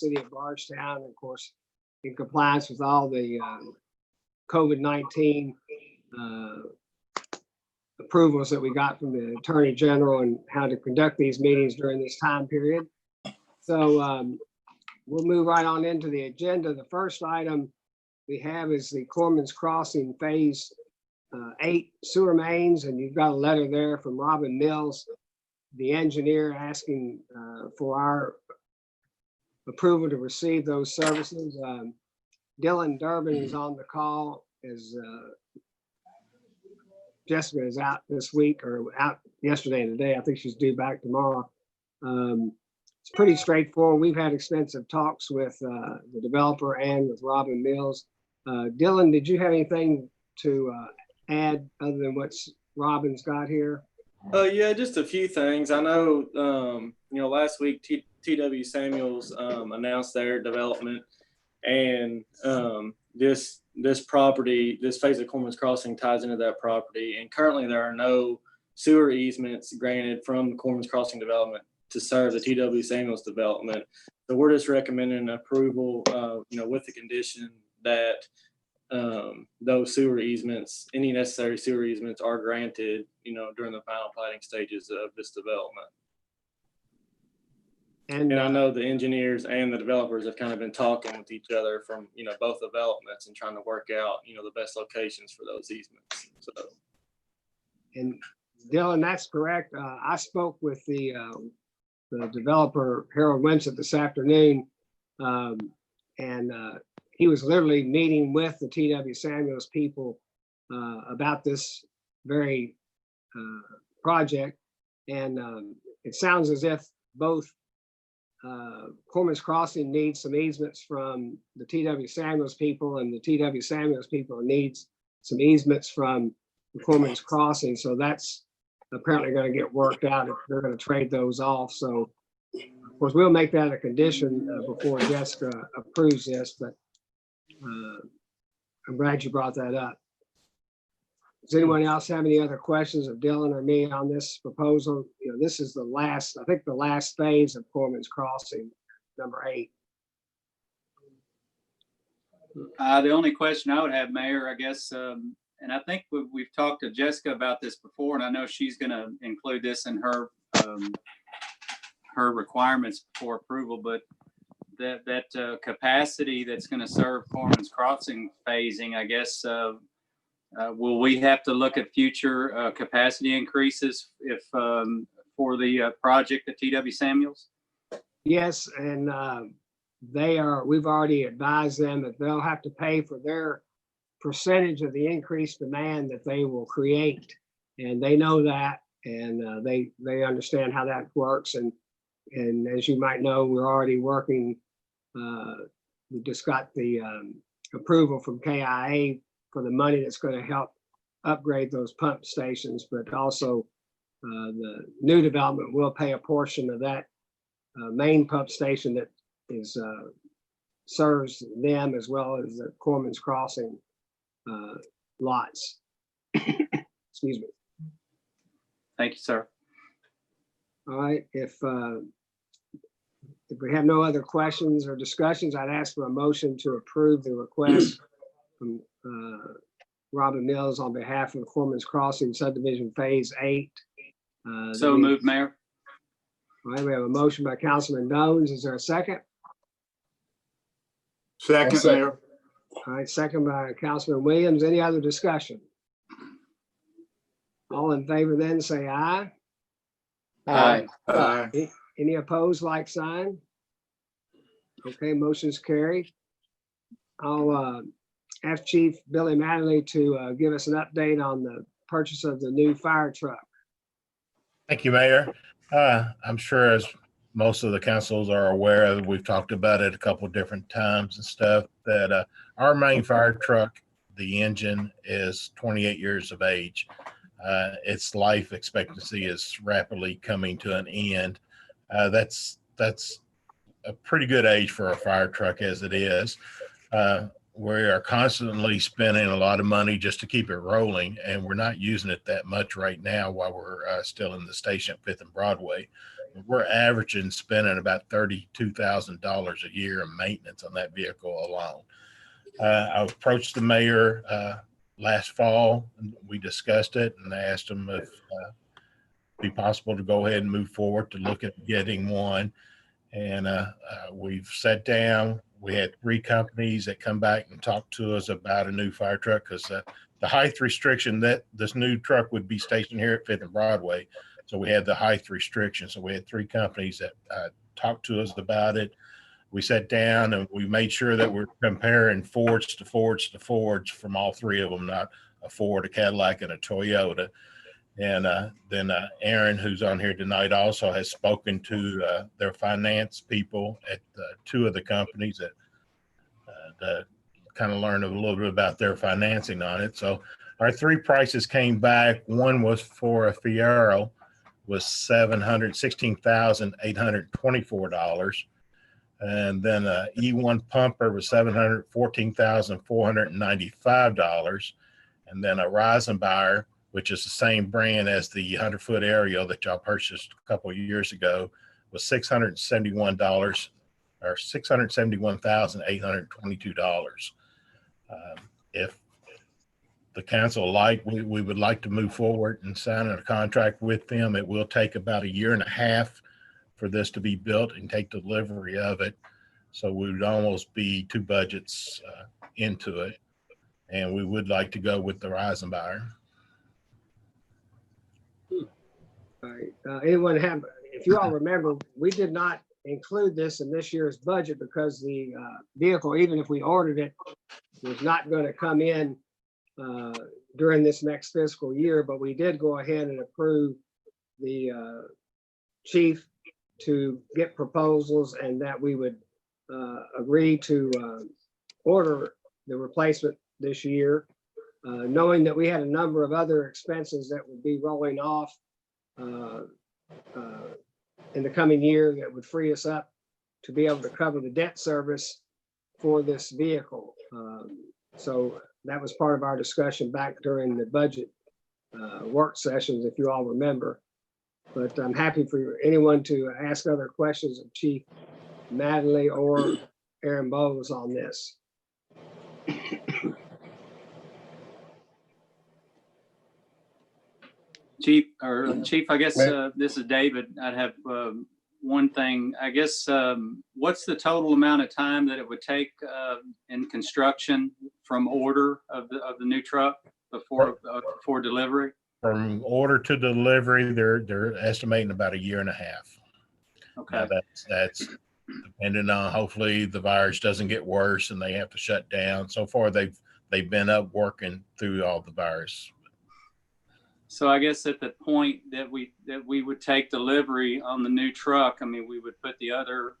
city of Bardstown, of course, in compliance with all the COVID-19 approvals that we got from the Attorney General and how to conduct these meetings during this time period. So we'll move right on into the agenda. The first item we have is the Corman's Crossing Phase 8 sewer mains, and you've got a letter there from Robin Mills, the engineer, asking for our approval to receive those services. Dylan Durbin is on the call, as Jessica is out this week, or out yesterday and today. I think she's due back tomorrow. It's pretty straightforward. We've had extensive talks with the developer and with Robin Mills. Dylan, did you have anything to add other than what's Robin's got here? Yeah, just a few things. I know, last week TW Samuels announced their development, and this property, this phase of Corman's Crossing ties into that property. And currently there are no sewer easements granted from the Corman's Crossing development to serve the TW Samuels development. So we're just recommending approval, with the condition that those sewer easements, any necessary sewer easements, are granted, during the final planning stages of this development. And I know the engineers and the developers have kind of been talking with each other from, both developments and trying to work out, the best locations for those easements. So. And Dylan, that's correct. I spoke with the developer, Harold Winsett, this afternoon, and he was literally meeting with the TW Samuels people about this very project. And it sounds as if both Corman's Crossing needs some easements from the TW Samuels people, and the TW Samuels people needs some easements from the Corman's Crossing. So that's apparently going to get worked out if they're going to trade those off. So of course we'll make that a condition before Jessica approves this, but I'm glad you brought that up. Does anyone else have any other questions of Dylan or me on this proposal? This is the last, I think the last phase of Corman's Crossing, number 8. The only question I would have, Mayor, I guess, and I think we've talked to Jessica about this before, and I know she's going to include this in her her requirements for approval, but that capacity that's going to serve Corman's Crossing phasing, I guess, will we have to look at future capacity increases if for the project at TW Samuels? Yes, and we've already advised them that they'll have to pay for their percentage of the increased demand that they will create, and they know that, and they understand how that works. And as you might know, we're already working. We just got the approval from KIA for the money that's going to help upgrade those pump stations, but also the new development will pay a portion of that main pump station that is serves them as well as the Corman's Crossing lots. Excuse me. Thank you, sir. All right, if we have no other questions or discussions, I'd ask for a motion to approve the request from Robin Mills on behalf of Corman's Crossing Subdivision Phase 8. So moved, Mayor. All right, we have a motion by Councilman Jones. Is there a second? Second, Mayor. All right, second by Councilman Williams. Any other discussion? All in favor then say aye. Aye. Aye. Any opposed, like sign? Okay, motion's carried. I'll ask Chief Billy Mattingly to give us an update on the purchase of the new fire truck. Thank you, Mayor. I'm sure as most of the councils are aware, we've talked about it a couple of different times and stuff, that our main fire truck, the engine, is 28 years of age. Its life expectancy is rapidly coming to an end. That's a pretty good age for a fire truck as it is. We are constantly spending a lot of money just to keep it rolling, and we're not using it that much right now while we're still in the station at 5th and Broadway. we're averaging spending about $32,000 a year in maintenance on that vehicle alone. I approached the mayor last fall. And we discussed it and I asked him if it'd be possible to go ahead and move forward to look at getting one. And we've sat down. We had 3 companies that come back and talk to us about a new fire truck because the height restriction that this new truck would be stationed here at 5th and Broadway. So we had the height restriction. So we had 3 companies that talked to us about it. We sat down and we made sure that we're comparing Fords to Fords to Fords from all 3 of them, not a Ford, a Cadillac, and a Toyota. And then Aaron, who's on here tonight, also has spoken to their finance people at 2 of the companies that kind of learned a little bit about their financing on it. So our 3 prices came back. One was for a Fiero, was $16,824. And then a E1 pumper was $714,495. And then a Reisenbauer, which is the same brand as the 100-foot aerial that y'all purchased a couple of years ago, was $671 or $671,822. If the council we would like to move forward and sign a contract with them. It will take about 1.5 years for this to be built and take delivery of it. So we would almost be 2 budgets into it. And we would like to go with the Reisenbauer. All right. Anyone have, if you all remember, we did not include this in this year's budget because the vehicle, even if we ordered it, was not going to come in during this next fiscal year, but we did go ahead and approve the chief to get proposals and that we would agree to order the replacement this year, knowing that we had a number of other expenses that would be rolling off in the coming year that would free us up to be able to cover the debt service for this vehicle. So that was part of our discussion back during the budget work sessions, if you all remember. But I'm happy for anyone to ask other questions of Chief Madley or Aaron Bowles on this. Chief, I guess this is David. I'd have one thing. I guess what's the total amount of time that it would take in construction from order of the new truck before delivery? From order to delivery, they're estimating about 1.5 years. Okay. Now that's depending on hopefully the virus doesn't get worse and they have to shut down. So far they've been up working through all the virus. So I guess at the point that we would take delivery on the new truck, I mean, we would put the other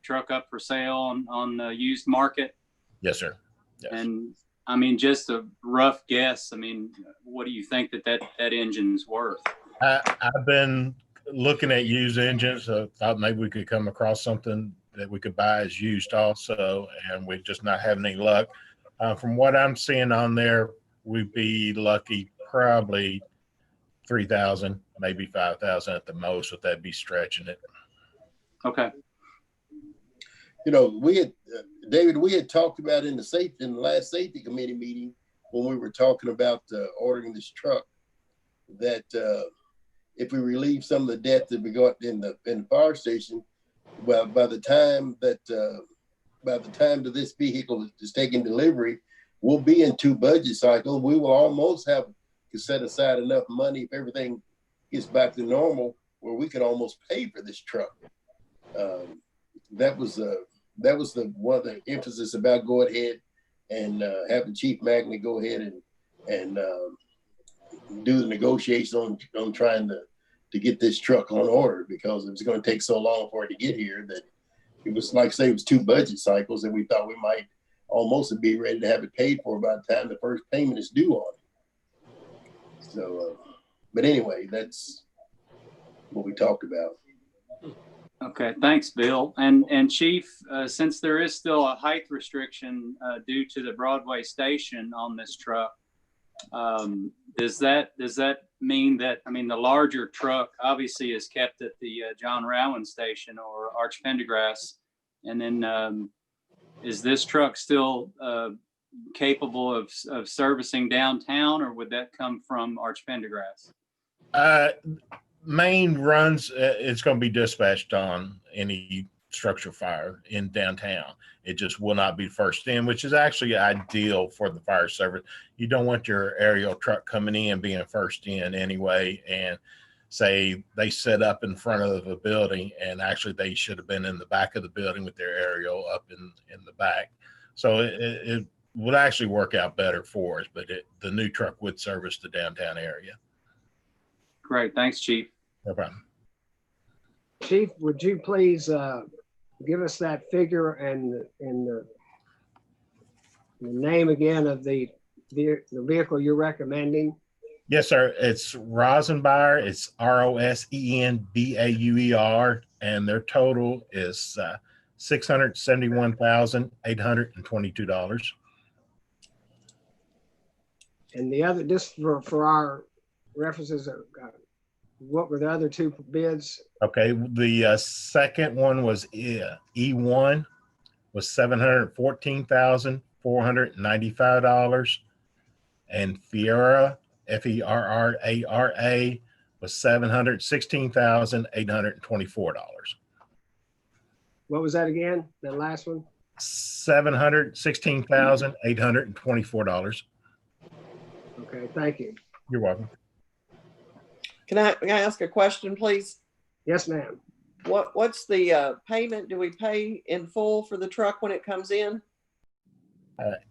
truck up for sale on the used market. Yes, sir. Yes. And I mean, just a rough guess. I mean, what do you think that engine's worth? I've been looking at used engines. Thought maybe we could come across something that we could buy as used also, and we're just not having any luck. From what I'm seeing on there, we'd be lucky probably 3,000, maybe 5,000 at the most, but that'd be stretching it. Okay. You know, we had David, we had talked about in the last safety committee meeting when we were talking about ordering this truck that if we relieve some of the debt that we got in the fire station, well, by the time that this vehicle is taking delivery, we'll be in 2 budget cycles. We will almost have to set aside enough money if everything gets back to normal where we could almost pay for this truck. That was one of the emphasis about go ahead and having Chief Magny go ahead and do the negotiation on trying to get this truck on order, because it was going to take so long for it to get here that it was, like say, it was 2 budget cycles, and we thought we might almost be ready to have it paid for by the time the first payment is due on it. So, but anyway, that's what we talked about. Okay, thanks, Bill. And Chief, since there is still a height restriction due to the Broadway station on this truck, does that mean that, I mean, the larger truck obviously is kept at the John Rowan station or Arch Pendergrass? And then is this truck still capable of servicing downtown, or would that come from Arch Pendergrass? Main runs, it's going to be dispatched on any structure fire in downtown. It just will not be first in, which is actually ideal for the fire service. You don't want your aerial truck coming in being first in anyway, and say they set up in front of a building and actually they should have been in the back of the building with their aerial up in the back. So it would actually work out better for us, but the new truck would service the downtown area. Great, thanks, Chief. No problem. Chief, would you please give us that figure and the name again of the vehicle you're recommending? Yes, sir. It's Rosenbauer. It's Rosenbauer, and their total is $671,822. And the other, just for our references, what were the other two bids? Okay, the second one was E1 was $714,495, and Fiera, Ferrara, was $716,824. What was that again? That last one? $716,824. Okay, thank you. You're welcome. Can I ask a question, please? Yes, ma'am. What's the payment? Do we pay in full for the truck when it comes in?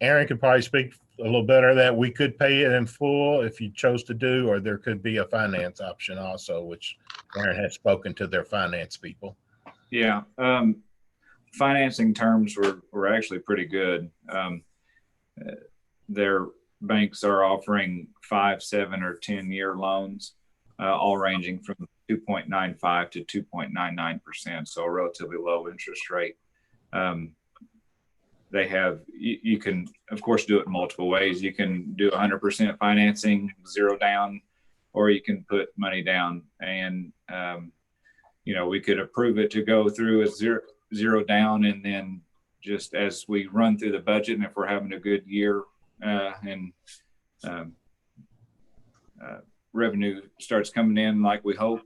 Aaron could probably speak a little better that we could pay it in full if you chose to do, or there could be a finance option also, which Aaron has spoken to their finance people. Yeah, financing terms were actually pretty good. Their banks are offering 5, 7, or 10-year loans, all ranging from 2.95 to 2.99%, so a relatively low interest rate. They have, you can, of course, do it in multiple ways. You can do 100% financing, 0 down, or you can put money down. And, we could approve it to go through as zero down, and then just as we run through the budget, and if we're having a good year and revenue starts coming in like we hope,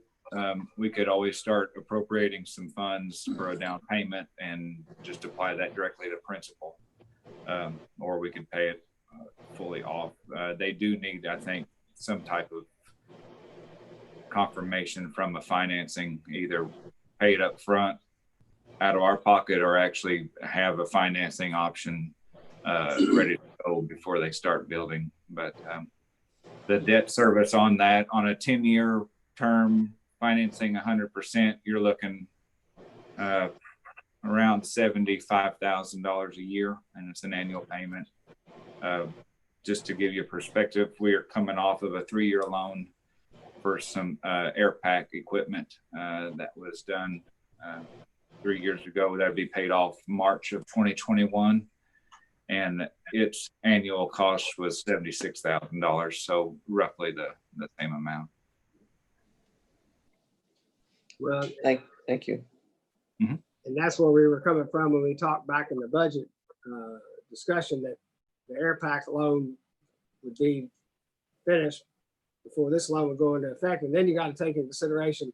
we could always start appropriating some funds for a down payment and just apply that directly to principal, or we could pay it fully off. They do need, I think, some type of confirmation from a financing, either pay it up front out of our pocket or actually have a financing option ready to go before they start building. But the debt service on that, on a 10-year term, financing 100%, you're looking around $75,000 a year, and it's an annual payment. Just to give you a perspective, we are coming off of a 3-year loan for some air pack equipment that was done 3 years ago. That'd be paid off March of 2021, and its annual cost was $76,000, so roughly the same amount. Well, Thank you. and that's where we were coming from when we talked back in the budget discussion, that the air pack loan would be finished before this loan would go into effect. And then you got to take into consideration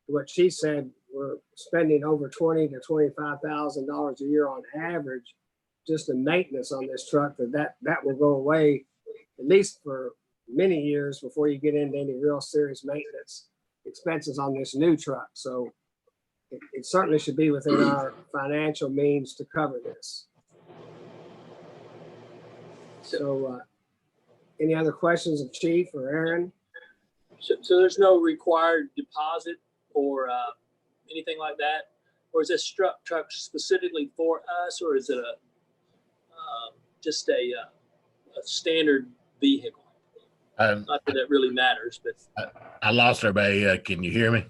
what she said, we're spending over $20,000 to $25,000 a year on average just in maintenance on this truck. That will go away at least for many years before you get into any real serious maintenance expenses on this new truck. So it certainly should be within our financial means to cover this. So any other questions of Chief or Aaron? So there's no required deposit or anything like that? Or is this truck specifically for us, or is it just a standard vehicle? Not that it really matters, but I lost everybody. Can you hear me?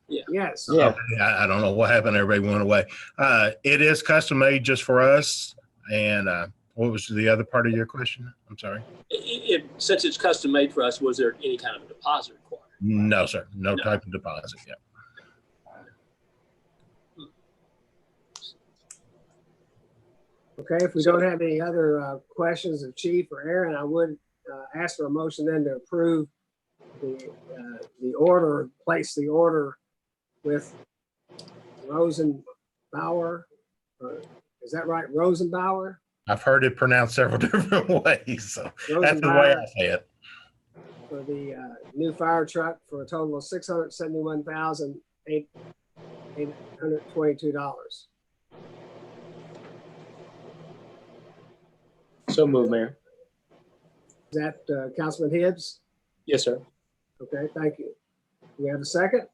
yeah. Yes. Yeah. Okay, I don't know what happened. Everybody went away. It is custom made just for us. And what was the other part of your question? I'm sorry. since it's custom made for us, was there any kind of a deposit required? No, sir. No No. type of deposit. Yeah. Okay, if we don't have any other questions of Chief or Aaron, I would ask for a motion then to approve the order, place the order with Rosenbauer. Is that right? Rosenbauer? I've heard it pronounced several different ways, so that's the way I say it. For the new fire truck for a total of $671,822. So moved, Mayor. Is that Councilman Hibbs? Yes, sir. Okay, thank you. Do we have a second?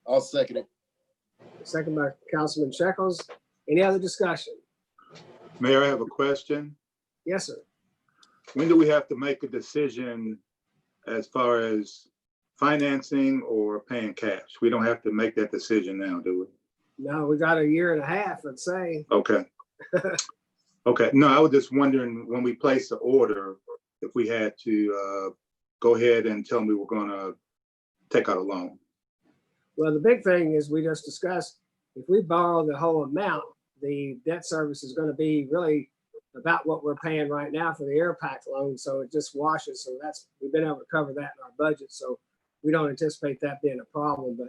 I'll second it. Second by Councilman Shekels. Any other discussion? Mayor, I have a question. Yes, sir. When do we have to make a decision as far as financing or paying cash? We don't have to make that decision now, do we? No, we got a year and a half, let's say. Okay. Okay, no, I was just wondering when we place the order, if we had to go ahead and tell them we were gonna take out a loan. Well, the big thing is we just discussed, if we borrow the whole amount, the debt service is gonna be really about what we're paying right now for the air pack loan. So it just washes. So we've been able to cover that in our budget. So we don't anticipate that being a problem. But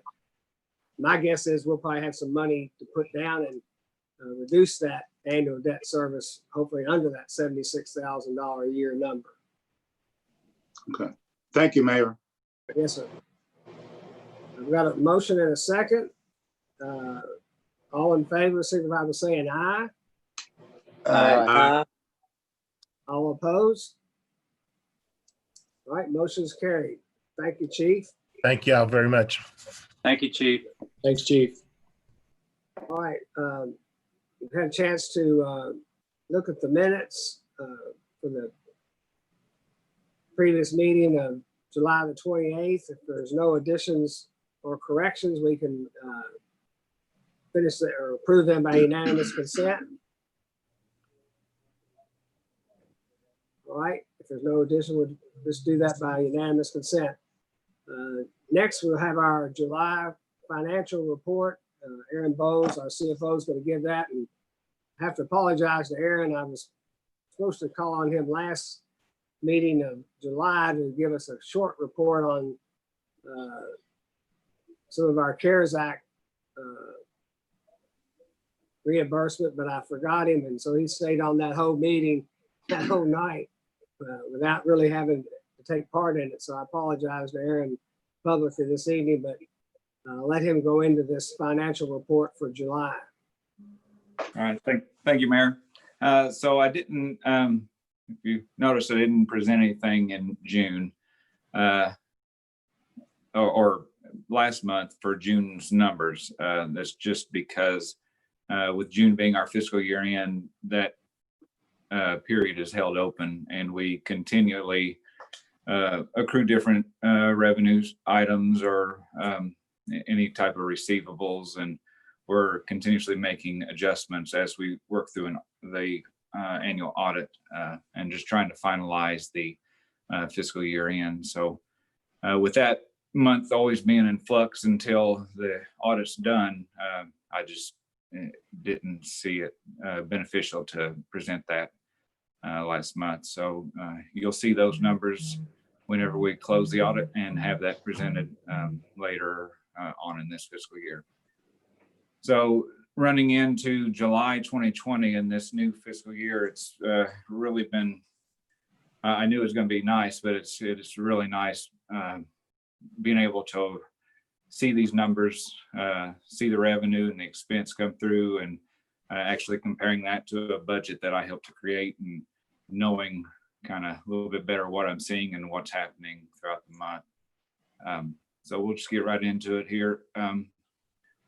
my guess is we'll probably have some money to put down and reduce that annual debt service, hopefully under that $76,000 a year number. Okay, thank you, Mayor. Yes, sir. I've got a motion and a second. All in favor, signify by saying aye. All opposed? All right, motion's carried. Thank you, Chief. Thank y'all very much. Thank you, Chief. Thanks, Chief. All right, we've had a chance to look at the minutes for the previous meeting of July the 28th. If there's no additions or corrections, we can finish that or approve them by unanimous consent. All right, if there's no addition, we'll just do that by unanimous consent. Next, we'll have our July financial report. Aaron Bowles, our CFO, is going to give that, and I have to apologize to Aaron. I was supposed to call on him last meeting of July to give us a short report on some of our CARES Act reimbursement, but I forgot him, and so he stayed on that whole meeting, that whole night, without really having to take part in it. So I apologize to Aaron publicly this evening, but let him go into this financial report for July. All right, thank you, Mayor. So I didn't, if you notice, I didn't present anything in June or last month for June's numbers. That's just because with June being our fiscal year end, that period is held open, and we continually accrue different revenues items or any type of receivables, and we're continuously making adjustments as we work through the annual audit and just trying to finalize the fiscal year end. So with that month always being in flux until the audit's done, I just didn't see it beneficial to present that last month. So you'll see those numbers whenever we close the audit and have that presented later on in this fiscal year. So running into July 2020 in this new fiscal year, it's really been, I knew it was going to be nice, but it's really nice being able to see these numbers, see the revenue and the expense come through, and actually comparing that to a budget that I helped to create, and knowing kind of a little bit better what I'm seeing and what's happening throughout the month. So we'll just get right into it here.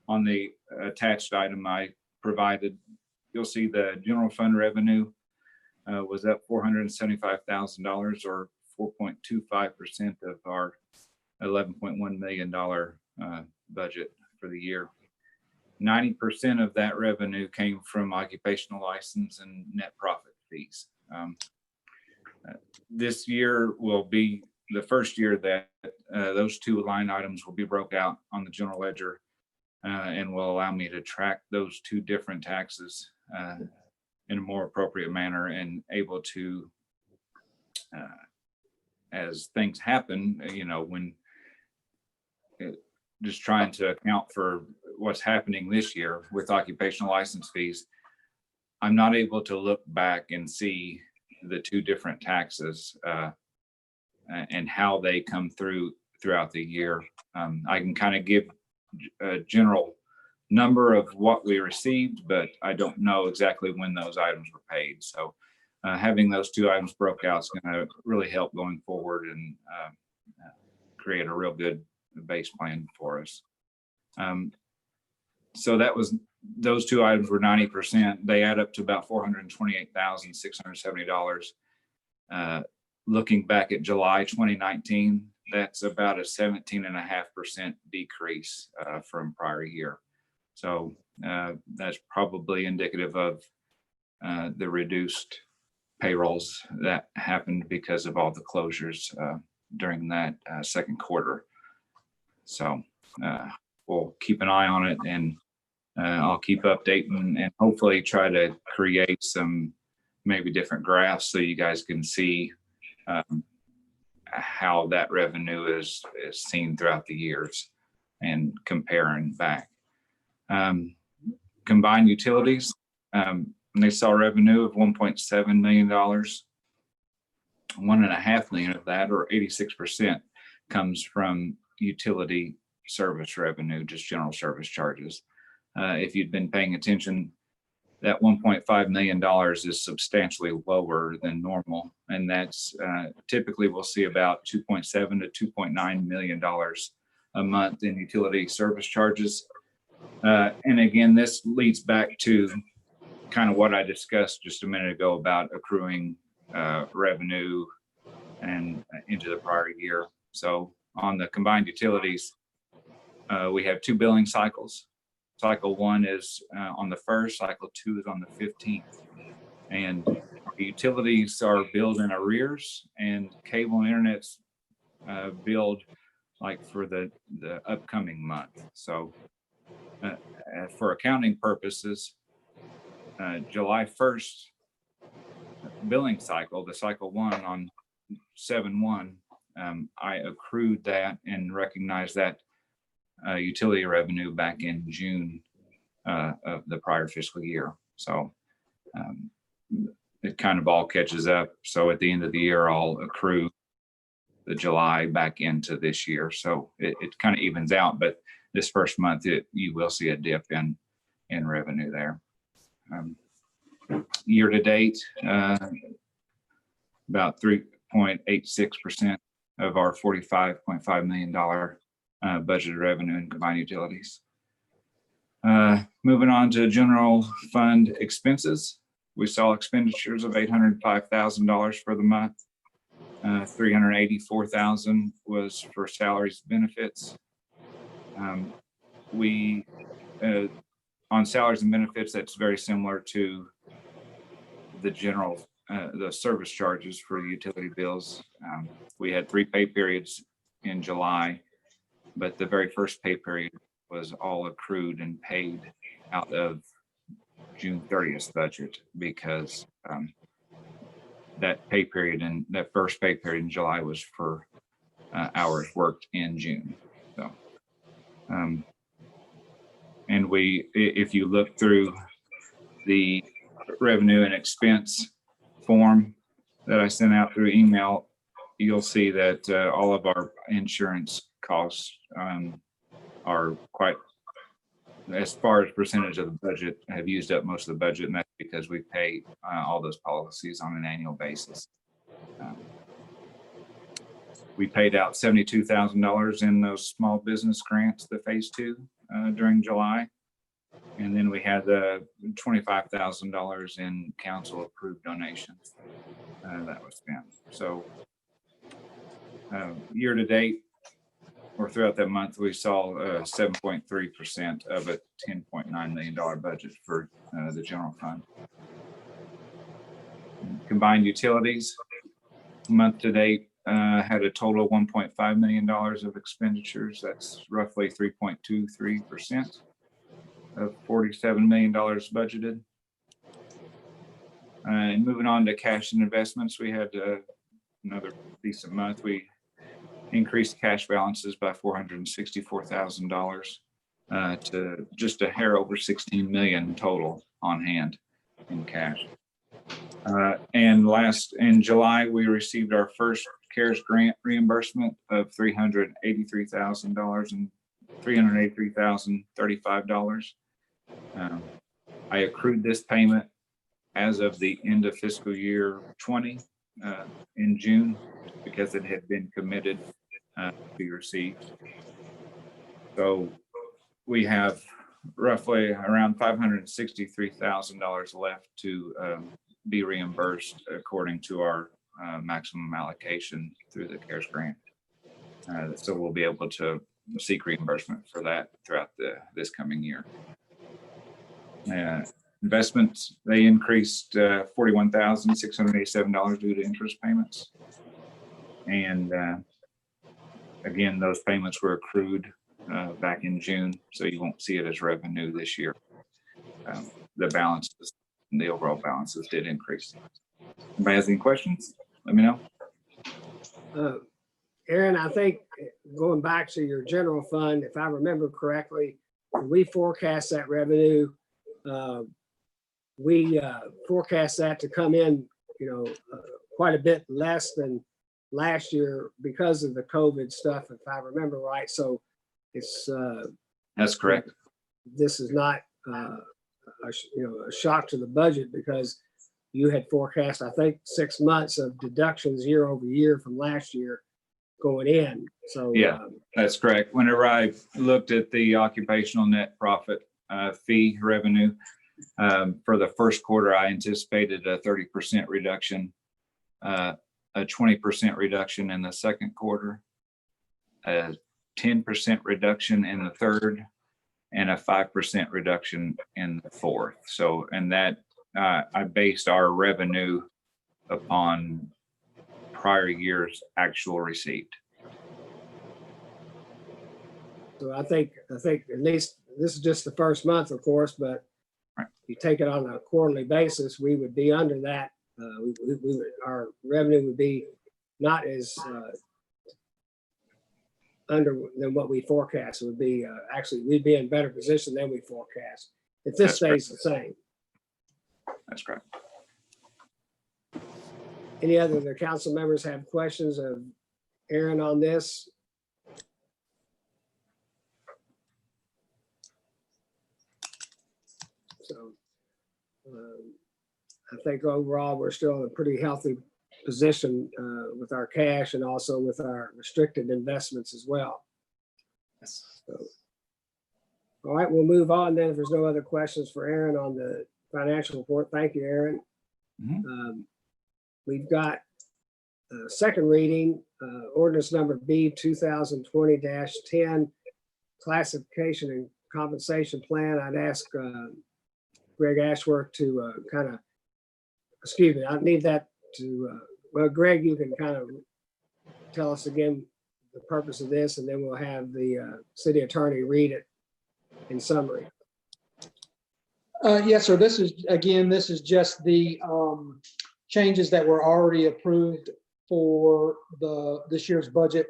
On the attached item I provided, you'll see the general fund revenue was up $475,000, or 4.25% of our $11.1 million budget for the year. 90% of that revenue came from occupational license and net profit fees. This year will be the first year that those two line items will be broke out on the general ledger and will allow me to track those two different taxes in a more appropriate manner and able to, as things happen, when just trying to account for what's happening this year with occupational license fees, I'm not able to look back and see the two different taxes and how they come throughout the year. I can kind of give a general number of what we received, but I don't know exactly when those items were paid. So having those two items broke out is going to really help going forward and create a real good base plan for us. So those two items were 90%. They add up to about $428,670. Looking back at July 2019, that's about a 17.5% decrease from prior year. So that's probably indicative of the reduced payrolls that happened because of all the closures during that second quarter. So we'll keep an eye on it, and I'll keep updating and hopefully try to create some maybe different graphs so you guys can see how that revenue is seen throughout the years and comparing back. Combined utilities, they saw revenue of $1.7 million. $1.5 million of that, or 86%, comes from utility service revenue, just general service charges. If you'd been paying attention, that $1.5 million is substantially lower than normal. And that's typically we'll see about $2.7 to $2.9 million a month in utility service charges. And again, this leads back to kind of what I discussed just a minute ago about accruing revenue and into the prior year. So on the combined utilities, we have two billing cycles. Cycle one is on the 1st, cycle 2 is on the 15th. And utilities are billed in arrears, and cable and internet's billed like for the upcoming month. So for accounting purposes, July 1st billing cycle, the cycle 1 on 7/1, I accrued that and recognized that utility revenue back in June of the prior fiscal year. So it kind of all catches up. So at the end of the year, I'll accrue the July back into this year. So it kind of evens out, but this first month, you will see a dip in revenue there. Year to date, about 3.86% of our $45.5 million budgeted revenue in combined utilities. Moving on to general fund expenses, we saw expenditures of $805,000 for the month. $384,000 was for salaries and benefits. On salaries and benefits, that's very similar to the general, the service charges for the utility bills. We had 3 pay periods in July, but the very first pay period was all accrued and paid out of June 30th budget because that pay period and that first pay period in July was for hours worked in June. So, and if you look through the revenue and expense form that I sent out through email, you'll see that all of our insurance costs are quite, as far as percentage of the budget, have used up most of the budget, and that's because we pay all those policies on an annual basis. We paid out $72,000 in those small business grants, the phase 2, during July. And then we had the $25,000 in council approved donations that was spent. So year to date, or throughout that month, we saw 7.3% of a $10.9 million budget for the general fund. Combined utilities, month to date had a total of $1.5 million of expenditures. That's roughly 3.23% of $47 million budgeted. And moving on to cash and investments, we had another decent month. We increased cash balances by $464,000 to just a hair over 16 million total on hand in cash. And in July, we received our first CARES grant reimbursement of $383,000 and $383,035. I accrued this payment as of the end of fiscal year 20 in June because it had been committed to be received. So we have roughly around $563,000 left to be reimbursed according to our maximum allocation through the CARES grant. So we'll be able to seek reimbursement for that throughout this coming year. Investments, they increased $41,687 due to interest payments. And again, those payments were accrued back in June, so you won't see it as revenue this year. The balances, the overall balances did increase. Anybody has any questions? Let me know. Aaron, I think going back to your general fund, if I remember correctly, when we forecast that revenue, we forecast that to come in, quite a bit less than last year because of the COVID stuff, if I remember right. So it's That's correct. This is not a shock to the budget because you had forecast, I think, 6 months of deductions year over year from last year going in. So Yeah, that's correct. Whenever I looked at the occupational net profit fee revenue for the first quarter, I anticipated a 30% reduction, a 20% reduction in the second quarter, a 10% reduction in the third, and a 5% reduction in the fourth. So, and that I based our revenue upon prior year's actual receipt. So I think at least this is just the first month, of course, but Right. if you take it on a quarterly basis, we would be under that. Our revenue would be not as under than what we forecast. It would be actually we'd be in better position than we forecast if this stays the same. That's correct. Any other of the council members have questions of Aaron on this? So I think overall we're still in a pretty healthy position with our cash and also with our restricted investments as well. So, all right, we'll move on then if there's no other questions for Aaron on the financial report. Thank you, Aaron. We've got second reading, ordinance number B 2020-10, classification and compensation plan. I'd ask Greg Ashworth to excuse me, I need that to, well, Greg, you can kind of tell us again the purpose of this, and then we'll have the city attorney read it in summary. Yes, sir. This is just the changes that were already approved for this year's budget,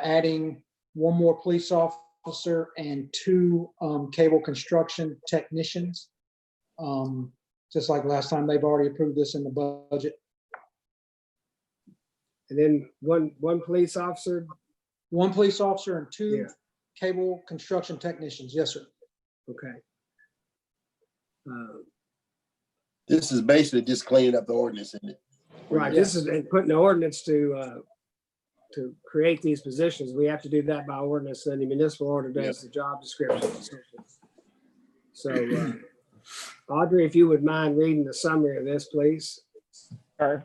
adding one more police officer and 2 cable construction technicians. Just like last time, they've already approved this in the budget. And then one police officer? 1 police officer and 2 cable construction technicians. Yes, sir. Okay. This is basically just cleaning up the ordinance, isn't it? Right. This is putting the ordinance to create these positions. We have to do that by ordinance, and the municipal order does the job description. So Audrey, if you would mind reading the summary of this, please. Sure.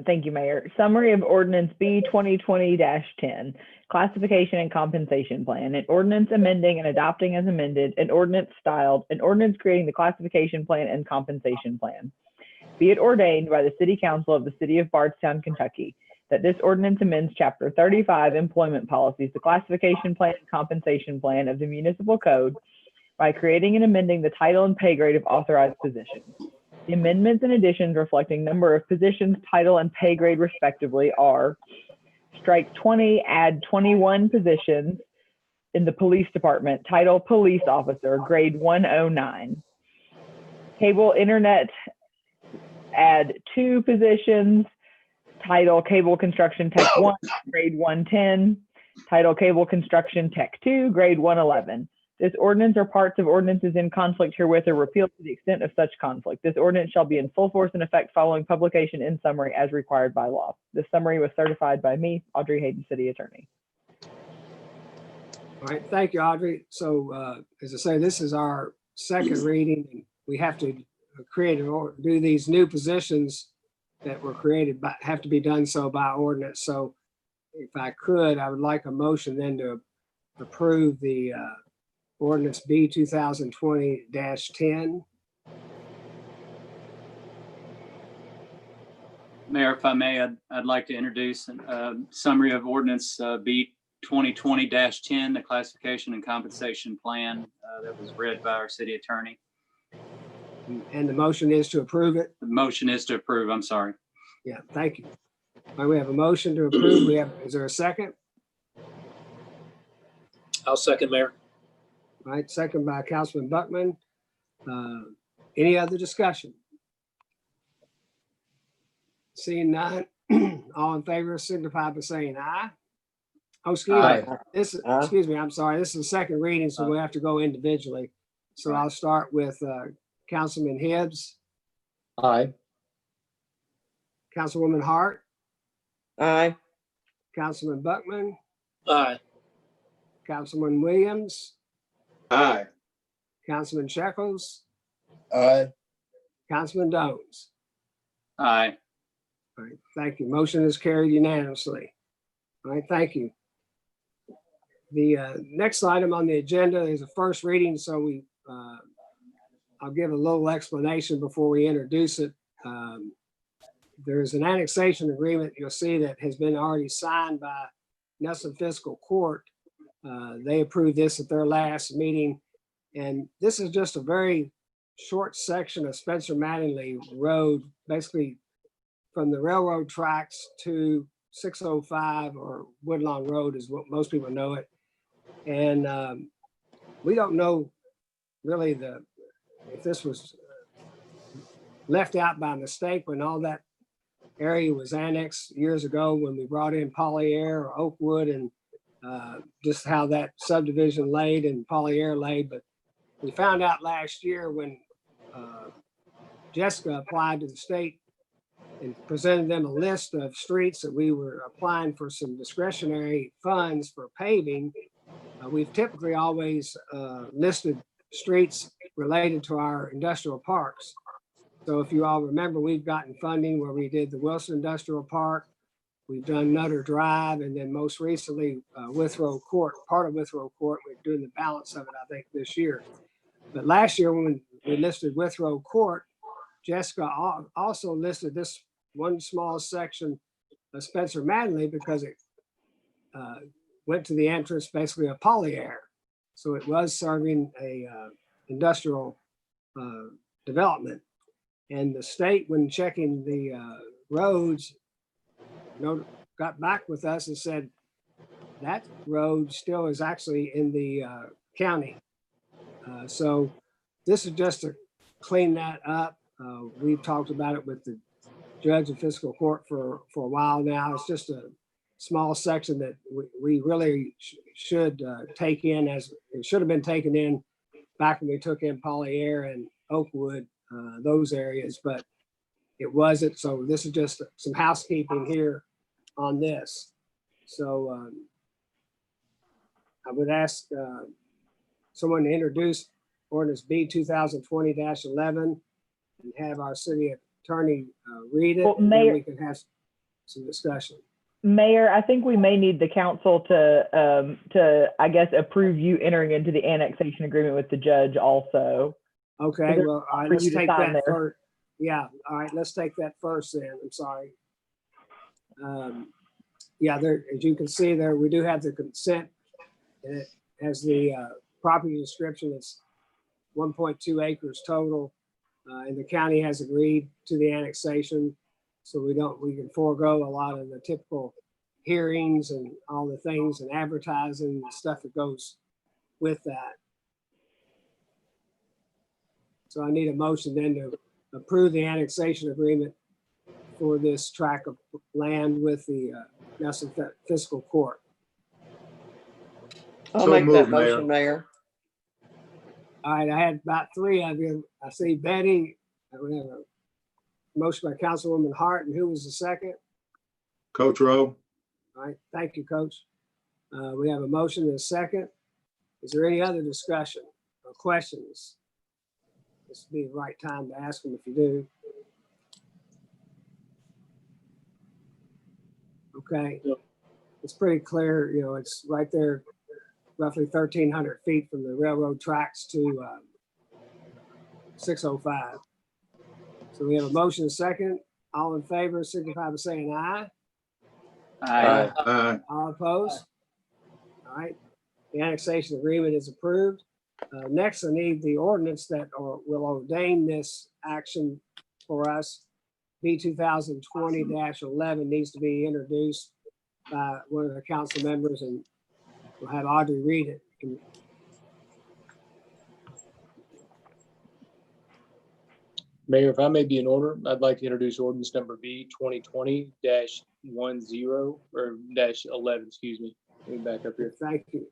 Thank you, Mayor. Summary of Ordinance B 2020-10, Classification and Compensation Plan. An ordinance amending and adopting as amended, an ordinance styled, an ordinance creating the classification plan and compensation plan. Be it ordained by the City Council of the City of Bardstown, Kentucky, that this ordinance amends Chapter 35 Employment Policies, the Classification Plan and Compensation Plan of the Municipal Code by creating and amending the title and pay grade of authorized positions. The amendments and additions reflecting number of positions, title, and pay grade respectively are: strike 20, add 21 positions in the police department, title police officer, grade 109. Cable internet, add 2 positions, title cable construction tech 1, grade 110, title cable construction tech 2, grade 111. This ordinance or parts of ordinances in conflict herewith are repealed to the extent of such conflict. This ordinance shall be in full force and effect following publication in summary as required by law. This summary was certified by me, Audrey Hayden, City Attorney. All right, thank you, Audrey. So as I say, this is our second reading. And we have to create or do these new positions that were created, but have to be done so by ordinance. So if I could, I would like a motion then to approve the ordinance B 2020-10. Mayor, if I may, I'd like to introduce a summary of ordinance B 2020-10, the classification and compensation plan that was read by our city attorney. And the motion is to approve it. The motion is to approve. I'm sorry. Yeah, thank you. All right, we have a motion to approve. Is there a second? I'll second, Mayor. All right, second by Councilman Buckman. Any other discussion? Seeing none, all in favor signify by saying aye. Oh, excuse me. Aye. Excuse me, I'm sorry. This is the second reading, so we have to go individually. So I'll start with Councilman Hibbs, Aye. Councilwoman Hart, Aye. Councilman Buckman, Aye. Councilman Williams, Aye. Councilman Shekels, Aye. Councilman Jones. Aye. All right, thank you. Motion is carried unanimously. All right, thank you. The next item on the agenda is a first reading, so I'll give a little explanation before we introduce it. There's an annexation agreement you'll see that has been already signed by Nelson Fiscal Court. They approved this at their last meeting, and this is just a very short section of Spencer Mattingly Road, basically from the railroad tracks to 605 or Woodlawn Road is what most people know it. And we don't know really if this was left out by mistake when all that area was annexed years ago when we brought in Polyair or Oakwood, and just how that subdivision laid and Polyair laid. But we found out last year when Jessica applied to the state and presented them a list of streets that we were applying for some discretionary funds for paving. We've typically always listed streets related to our industrial parks. So if you all remember, we've gotten funding where we did the Wilson Industrial Park, we've done Nutter Drive, and then most recently Withrow Court, part of Withrow Court. We're doing the balance of it, I think, this year. But last year when we listed Withrow Court, Jessica also listed this one small section of Spencer Mattingly because it went to the entrance basically of Polyair. So it was serving a industrial development. And the state, when checking the roads, got back with us and said that road still is actually in the county. So this is just to clean that up. We've talked about it with the judge and fiscal court for a while now. It's just a small section that we really should take in, as it should have been taken in back when we took in Polyair and Oakwood, those areas, but it wasn't. So this is just some housekeeping here on this. So I would ask someone to introduce ordinance B 2020-11 and have our city attorney read it. Well, and then Mayor, we can have some discussion. Mayor, I think we may need the council to I guess approve you entering into the annexation agreement with the judge also. Okay, well, all right, let's take that first. Yeah, all right, let's take that first then. I'm sorry. Yeah, there, as you can see there, we do have the consent. And it has the property description. It's 1.2 acres total. And the county has agreed to the annexation. So we can forego a lot of the typical hearings and all the things and advertising and stuff that goes with that. So I need a motion then to approve the annexation agreement for this tract of land with the Nelson Fiscal Court. I'll So make that moved, Mayor. motion, Mayor. All right, I had about three of you. I see Betty. We have a motion by Councilwoman Hart, and who was the second? Coach Rowe? All right, thank you, Coach. We have a motion and a second. Is there any other discussion or questions? This would be the right time to ask them if you do. Okay, it's pretty clear, you know, it's right there, roughly 1,300 feet from the railroad tracks to 605. So we have a motion and a second. All in favor, signify by saying aye. Aye. All opposed? All right, the annexation agreement is approved. Next, I need the ordinance that will ordain this action for us. B 2020-11 needs to be introduced by one of the council members, and we'll have Audrey read it. Mayor, if I may be in order, I'd like to introduce ordinance number B 2020-10 or -11, excuse me. Let me back up here. Thank you,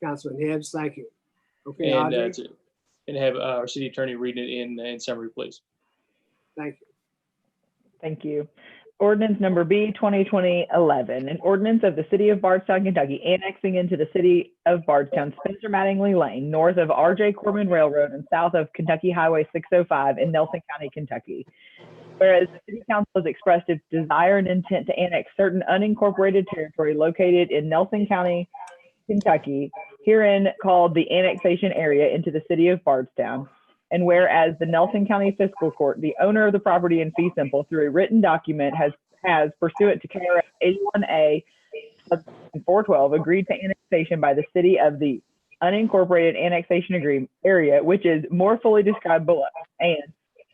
Councilman Hibbs. Thank you. Okay, And Audrey, and have our city attorney read it in summary, please. thank you. Thank you. Ordinance number B 2020-11, an ordinance of the city of Bardstown, Kentucky, annexing into the city of Bardstown, Spencer Mattingly Lane, north of R.J. Corbin Railroad and south of Kentucky Highway 605 in Nelson County, Kentucky. Whereas the city council has expressed its desire and intent to annex certain unincorporated territory located in Nelson County, Kentucky, herein called the Annexation Area, into the city of Bardstown. And whereas the Nelson County Fiscal Court, the owner of the property in fee simple, through a written document has pursuant to KRS 81A, subsection 412, agreed to annexation by the city of the unincorporated annexation agreement area, which is more fully described below. And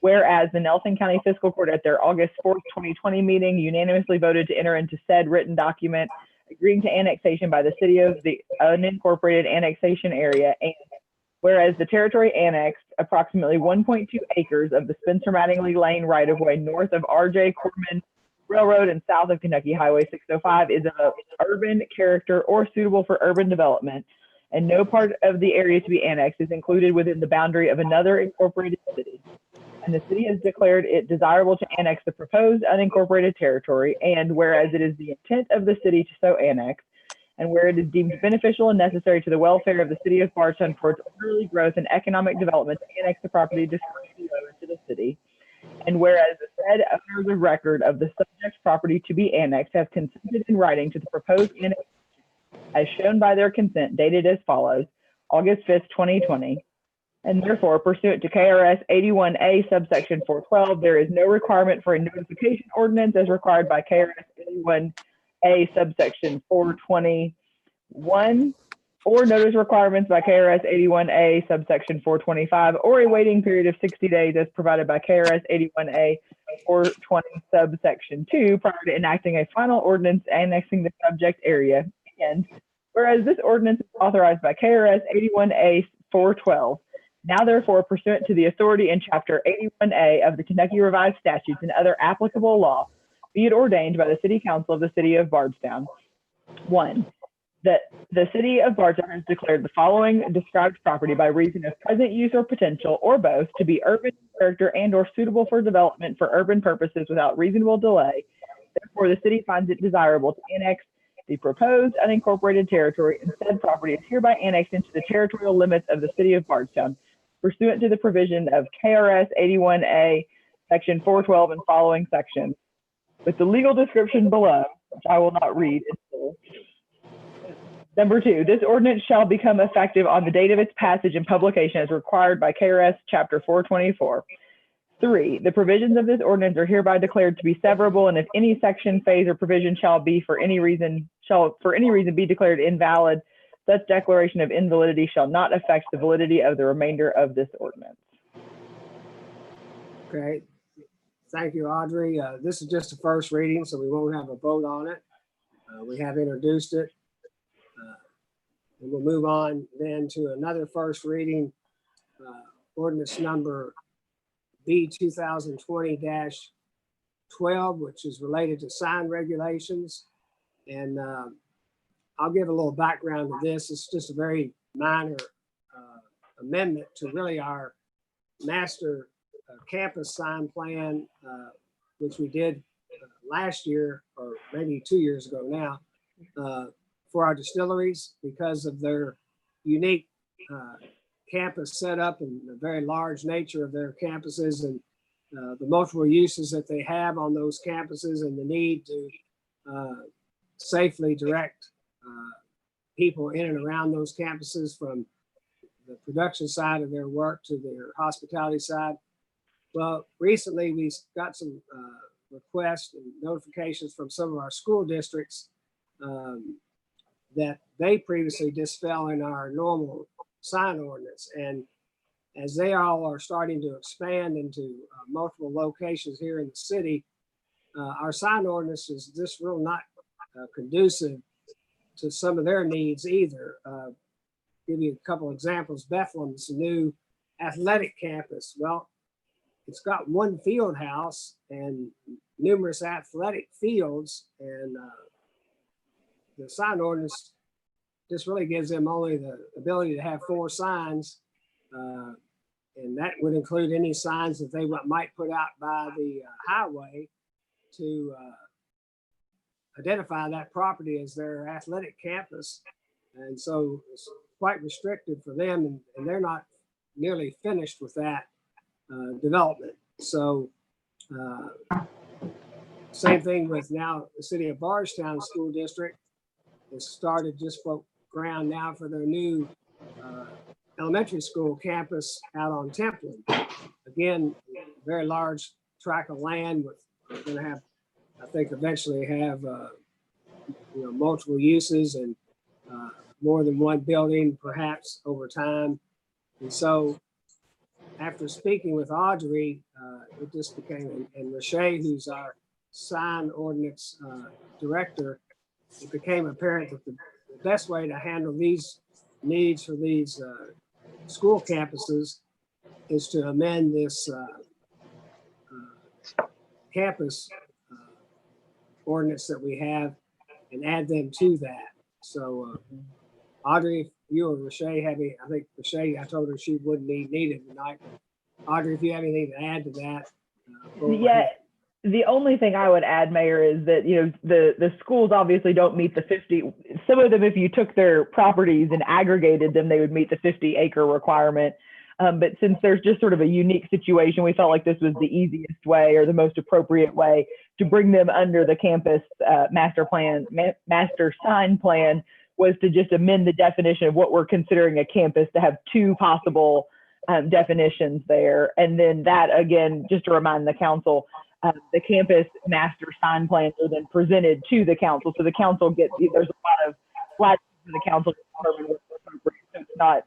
whereas the Nelson County Fiscal Court at their August 4th, 2020 meeting unanimously voted to enter into said written document agreeing to annexation by the city of the unincorporated annexation area, and whereas the territory annexed approximately 1.2 acres of the Spencer Mattingly Lane right-of-way north of R.J. Corbin Railroad and south of Kentucky Highway 605 is of urban character or suitable for urban development, and no part of the area to be annexed is included within the boundary of another incorporated city. And the city has declared it desirable to annex the proposed unincorporated territory, and whereas it is the intent of the city to so annex, and where it is deemed beneficial and necessary to the welfare of the city of Bardstown for its orderly growth and economic development to annex the property described below into the city. And whereas the said owners of record of the subject property to be annexed have consented in writing to the proposed annexation as shown by their consent dated as follows, August 5th, 2020. And therefore, pursuant to KRS 81A subsection 412, there is no requirement for a notification ordinance as required by KRS 81A subsection 421, or notice requirements by KRS 81A subsection 425, or a waiting period of 60 days as provided by KRS 81A 420 subsection 2 prior to enacting a final ordinance annexing the subject area. And whereas this ordinance is authorized by KRS 81A 412, now therefore pursuant to the authority in chapter 81A of the Kentucky Revised Statutes and other applicable law, be it ordained by the City Council of the City of Bardstown. 1, that the City of Bardstown has declared the following described property by reason of present use or potential, or both, to be urban in character and or suitable for development for urban purposes without reasonable delay. Therefore, the city finds it desirable to annex the proposed unincorporated territory, and said property is hereby annexed into the territorial limits of the City of Bardstown, pursuant to the provision of KRS 81A, section 412 and following sections, with the legal description below, which I will not read in full. Number 2, this ordinance shall become effective on the date of its passage and publication as required by KRS chapter 424. 3, the provisions of this ordinance are hereby declared to be severable, and if any section, phase, or provision shall for any reason be declared invalid, such declaration of invalidity shall not affect the validity of the remainder of this ordinance. Okay, thank you, Audrey. This is just a first reading, so we won't have a vote on it. We have introduced it. And we'll move on then to another first reading, ordinance number B 2020-12, which is related to sign regulations. And I'll give a little background to this. It's just a very minor amendment to really our master campus sign plan, which we did last year, or maybe 2 years ago now, for our distilleries because of their unique campus setup and the very large nature of their campuses and the multiple uses that they have on those campuses and the need to safely direct people in and around those campuses from the production side of their work to their hospitality side. Well, recently we got some requests and notifications from some of our school districts that they previously just fell in our normal sign ordinance. And as they all are starting to expand into multiple locations here in the city, our sign ordinance is just real not conducive to some of their needs either. Give you a couple examples. Bethlehem is a new athletic campus. Well, it's got one field house and numerous athletic fields, and the sign ordinance just really gives them only the ability to have 4 signs, and that would include any signs that they might put out by the highway to identify that property as their athletic campus. And so it's quite restricted for them, and they're not nearly finished with that development. So same thing with now the city of Bardstown School District has started just broke ground now for their new elementary school campus out on Templin. Again, very large tract of land with, we're going to have, I think eventually have multiple uses and more than one building perhaps over time. And so after speaking with Audrey, it just became, and Rashay, who's our sign ordinance director, it became apparent that the best way to handle these needs for these school campuses is to amend this campus ordinance that we have and add them to that. So Audrey, if you or Rashay have any, I think Rashay, I told her she wouldn't need it tonight. Audrey, if you have anything to add to that. Yeah, the only thing I would add, Mayor, is that, the schools obviously don't meet the 50. Some of them, if you took their properties and aggregated them, they would meet the 50-acre requirement. But since there's just sort of a unique situation, we felt like this was the easiest way or the most appropriate way to bring them under the campus master sign plan, was to just amend the definition of what we're considering a campus to have 2 possible definitions there. And then that, again, just to remind the council, the campus master sign plans are then presented to the council. So the council gets, there's a lot of latitude for the council to determine what's appropriate. So it's not,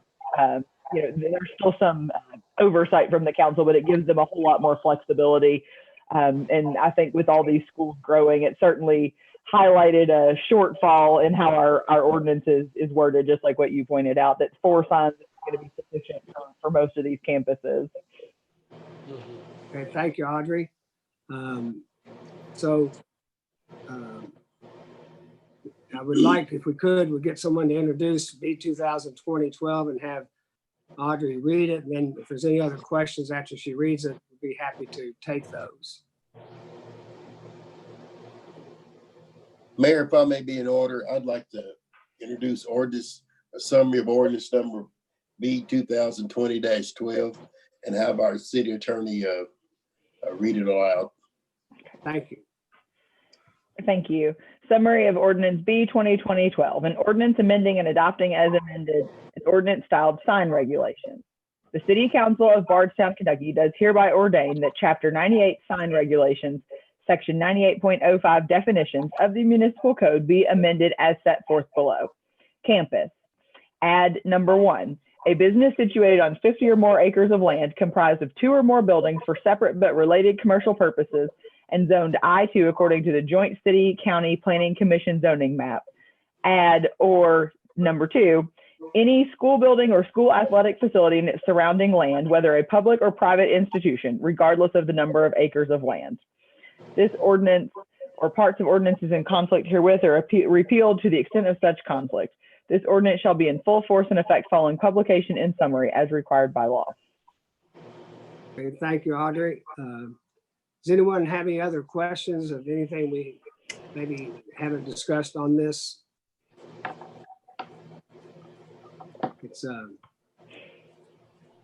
there's still some oversight from the council, but it gives them a whole lot more flexibility. And I think with all these schools growing, it certainly highlighted a shortfall in how our ordinance is worded, just like what you pointed out, that 4 signs is going to be sufficient for most of these campuses. Okay, thank you, Audrey. I would like, if we could, we'd get someone to introduce B 2020-12 and have Audrey read it. And then if there's any other questions after she reads it, we'd be happy to take those. Mayor, if I may be in order, I'd like to introduce ordinance, a summary of ordinance number B 2020-12, and have our city attorney read it aloud. Thank you. Thank you. Summary of ordinance B 2020-12, an ordinance amending and adopting as amended an ordinance styled sign regulation. The City Council of Bardstown, Kentucky does hereby ordain that Chapter 98 sign regulations, Section 98.05 definitions of the municipal code be amended as set forth below. Campus. Add number 1, a business situated on 50 or more acres of land comprised of 2 or more buildings for separate but related commercial purposes and zoned I2 according to the Joint City County Planning Commission zoning map. Add or number 2, any school building or school athletic facility in its surrounding land, whether a public or private institution, regardless of the number of acres of land. This ordinance or parts of ordinances in conflict herewith are repealed to the extent of such conflict. This ordinance shall be in full force and effect following publication in summary as required by law. Okay, thank you, Audrey. Does anyone have any other questions of anything we maybe haven't discussed on this? It's,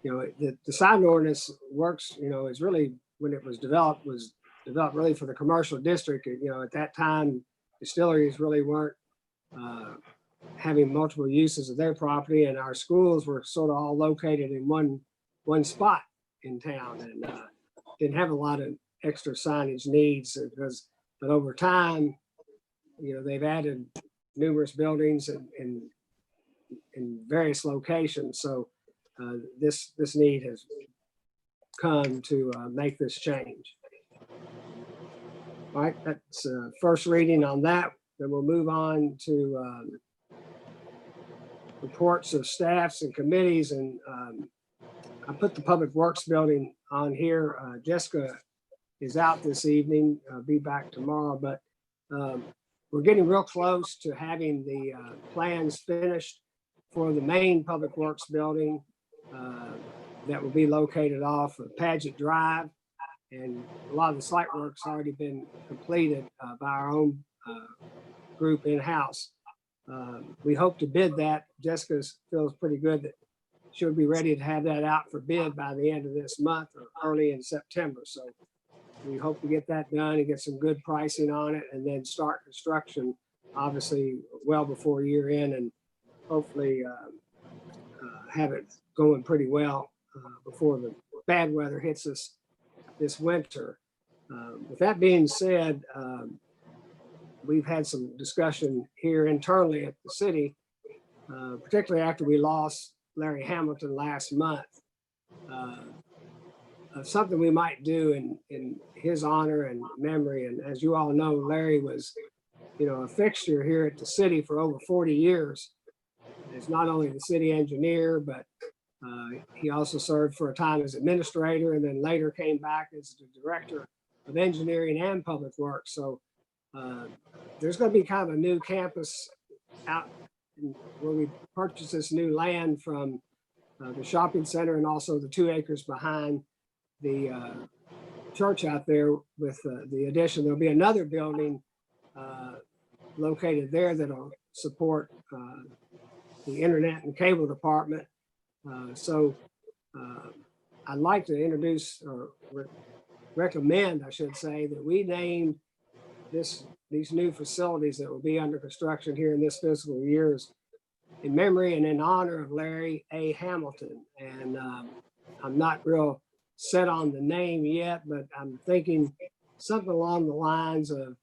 the sign ordinance works, is really, when it was developed really for the commercial district. At that time, distilleries really weren't having multiple uses of their property, and our schools were sort of all located in one spot in town, and didn't have a lot of extra signage needs but over time, they've added numerous buildings in various locations. So this need has come to make this change. All right, that's first reading on that. Then we'll move on to reports of staffs and committees. And I put the Public Works building on here. Jessica is out this evening, be back tomorrow, but we're getting real close to having the plans finished for the main Public Works building that will be located off of Paget Drive. And a lot of the site work's already been completed by our own group in-house. We hope to bid that. Jessica feels pretty good that she'll be ready to have that out for bid by the end of this month or early in September. So we hope to get that done and get some good pricing on it, and then start construction, obviously, well before year end, and hopefully have it going pretty well before the bad weather hits us this winter. With that being said, we've had some discussion here internally at the city, particularly after we lost Larry Hamilton last month, of something we might do in his honor and memory. And as you all know, Larry was, a fixture here at the city for over 40 years. He's not only the city engineer, but he also served for a time as administrator, and then later came back as the director of engineering and public works. So there's going to be kind of a new campus out where we purchased this new land from the shopping center, and also the 2 acres behind the church out there. With the addition, there'll be another building located there that'll support the internet and cable department. So I'd like to introduce, or recommend, I should say, that we name these new facilities that will be under construction here in this fiscal year in memory and in honor of Larry A. Hamilton. And I'm not real set on the name yet, but I'm thinking something along the lines of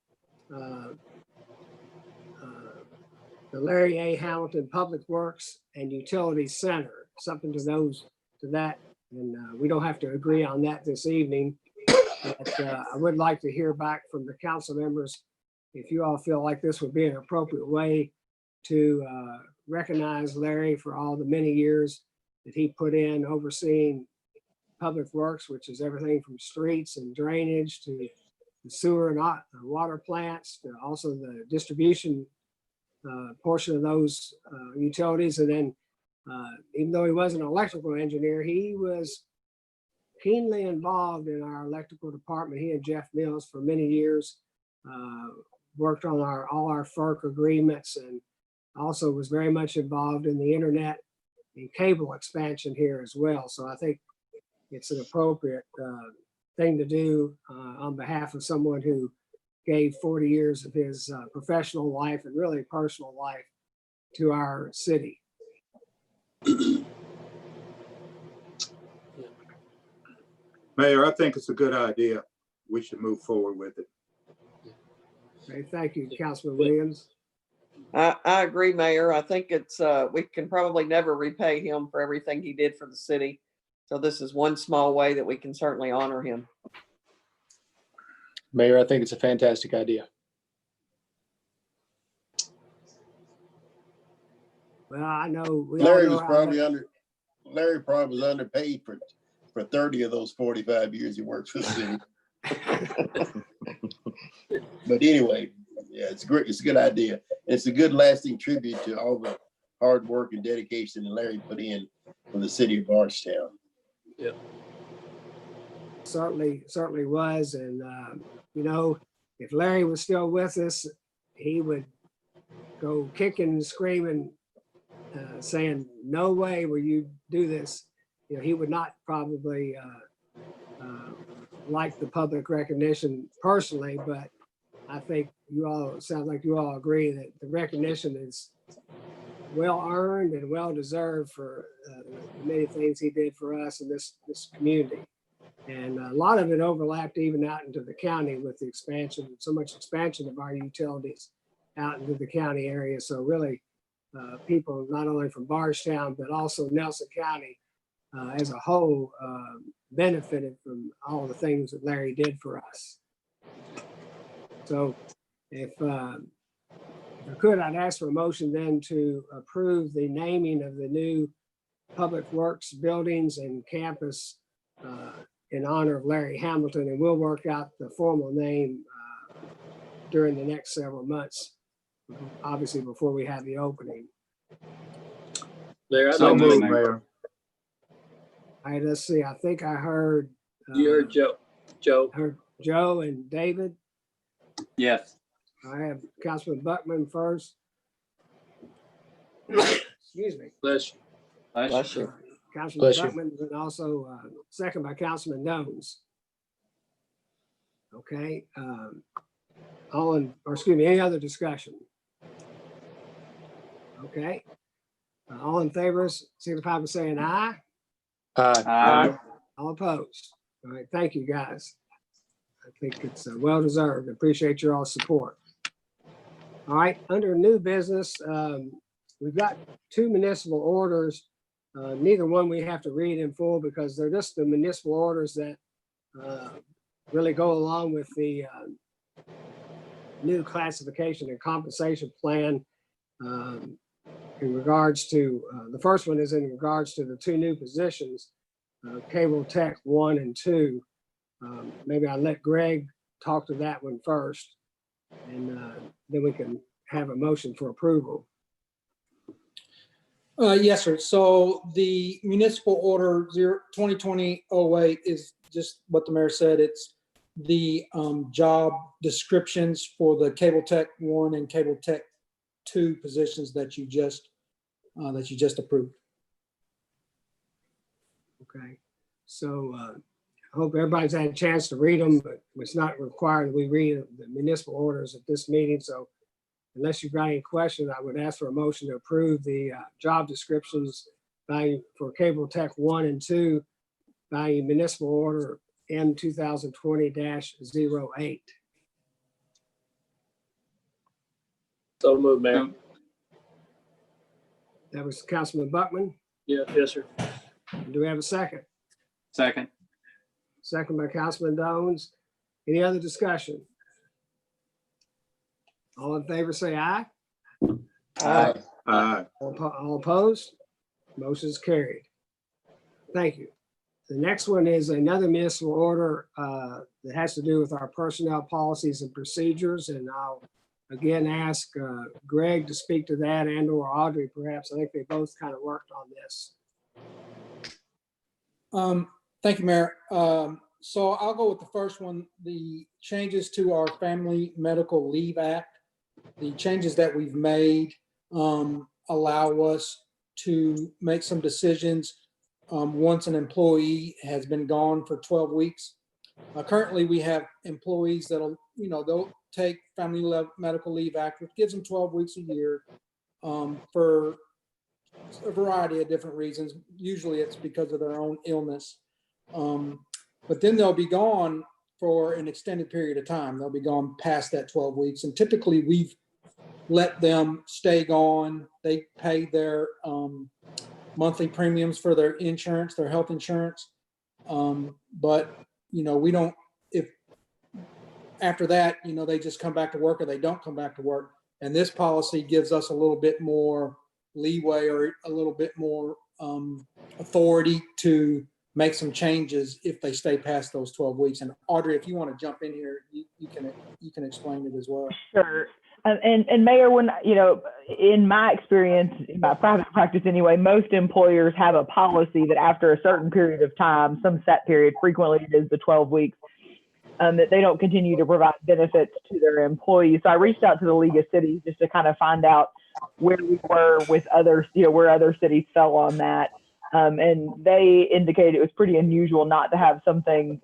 the Larry A. Hamilton Public Works and Utilities Center, something to that. And we don't have to agree on that this evening, but I would like to hear back from the council members if you all feel like this would be an appropriate way to recognize Larry for all the many years that he put in overseeing public works, which is everything from streets and drainage to the sewer and water plants, to also the distribution portion of those utilities. And then even though he wasn't an electrical engineer, he was keenly involved in our electrical department. He and Jeff Mills for many years worked on all our FERC agreements, and also was very much involved in the internet and cable expansion here as well. So I think it's an appropriate thing to do on behalf of someone who gave 40 years of his professional life and really personal life to our city. Mayor, I think it's a good idea. We should move forward with it. Okay, thank you, Councilman Williams. I agree, Mayor. I think it's, we can probably never repay him for everything he did for the city. So this is one small way that we can certainly honor him. Mayor, I think it's a fantastic idea. Well, I know. we all Larry know was how probably that- Larry probably was underpaid for 30 of those 45 years he worked for the city. But anyway, yeah, it's great. It's a good idea. It's a good lasting tribute to all the hard work and dedication that Larry put in for the city of Bardstown. Certainly was. And, you know, if Larry was still with us, he would go kicking and screaming, saying, no way will you do this. You know, he would not probably like the public recognition personally, but I think you all, it sounds like you all agree that the recognition is well earned and well deserved for the many things he did for us in this community. And a lot of it overlapped even out into the county with the expansion, so much expansion of our utilities out into the county area. So really, people not only from Bardstown, but also Nelson County as a whole benefited from all the things that Larry did for us. So if I could, I'd ask for a motion then to approve the naming of the new Public Works buildings and campus in honor of Larry Hamilton, and we'll work out the formal name during the next several months, obviously before we have the opening. Larry, I'd So like to moved, make, Mayor. All right, let's see. I think I heard. you heard Joe. Heard Joe and David. Yes. I have Councilman Buckman first. Excuse me. Bless you. Bless you. Councilman Bless you. Buckman, and also second by Councilman Jones. Okay. Any other discussion? Okay. All in favor, signify by saying aye. Aye. All opposed. All right, thank you, guys. I think it's well deserved. Appreciate your all support. All right, under new business, we've got two municipal orders. Neither one we have to read in full because they're just the municipal orders that really go along with the new classification and compensation plan in regards to, the first one is in regards to the two new positions, Cable Tech 1 and 2. Maybe I'll let Greg talk to that one first, and then we can have a motion for approval. Yes, sir. So the municipal order 2020-08 is just what the mayor said. It's the job descriptions for the Cable Tech 1 and Cable Tech 2 positions that you just approved. Okay, so I hope everybody's had a chance to read them, but it's not required that we read the municipal orders at this meeting. So unless you've got any questions, I would ask for a motion to approve the job descriptions value for Cable Tech 1 and 2 value municipal order M 2020-08. So move, Mayor. That was Councilman Buckman. Yeah, yes, sir. Do we have a second? Second. Second by Councilman Jones. Any other discussion? All in favor, say aye. Aye. Aye. All opposed? Motion is carried. Thank you. The next one is another municipal order that has to do with our personnel policies and procedures. And I'll again ask Greg to speak to that, and or Audrey perhaps. I think they both kind of worked on this. Thank you, Mayor. So I'll go with the first one, the changes to our Family Medical Leave Act. The changes that we've made allow us to make some decisions once an employee has been gone for 12 weeks. Currently, we have employees that'll, they'll take Family Medical Leave Act, which gives them 12 weeks a year for a variety of different reasons. Usually it's because of their own illness. but then they'll be gone for an extended period of time. They'll be gone past that 12 weeks. And typically we've let them stay gone. They pay their monthly premiums for their insurance, their health insurance. But, you know, we don't, if after that, you know, they just come back to work or they don't come back to work. And this policy gives us a little bit more leeway or a little bit more authority to make some changes if they stay past those 12 weeks. And Audrey, if you want to jump in here, you can explain it as well. Sure. And Mayor, when, you know, in my experience, in my private practice anyway, most employers have a policy that after a certain period of time, some set period, frequently it is the 12 weeks, that they don't continue to provide benefits to their employees. So I reached out to the League of Cities just to kind of find out where we were with others, you know, where other cities fell on that. And they indicated it was pretty unusual not to have something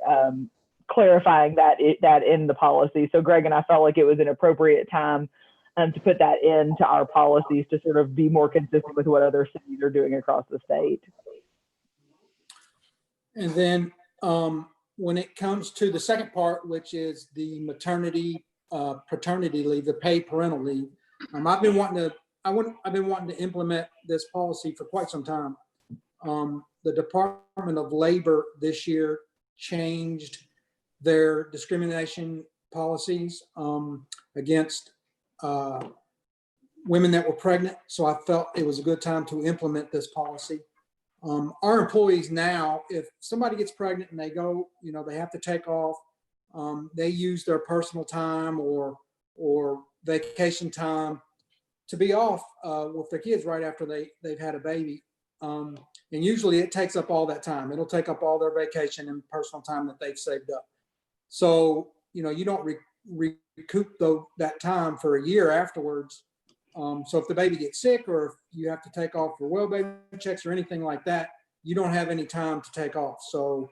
clarifying that in the policy. So Greg and I felt like it was an appropriate time to put that into our policies to sort of be more consistent with what other cities are doing across the state. And then when it comes to the second part, which is the maternity, paternity leave, the paid parental leave, I've been wanting to implement this policy for quite some time. The Department of Labor this year changed their discrimination policies against women that were pregnant. So I felt it was a good time to implement this policy. Our employees now, if somebody gets pregnant and they go, you know, they have to take off, they use their personal time or vacation time to be off with their kids right after they've had a baby. And usually it takes up all that time. It'll take up all their vacation and personal time that they've saved up. So, you know, you don't recoup that time for a year afterwards. So if the baby gets sick or if you have to take off for well baby checks or anything like that, you don't have any time to take off. So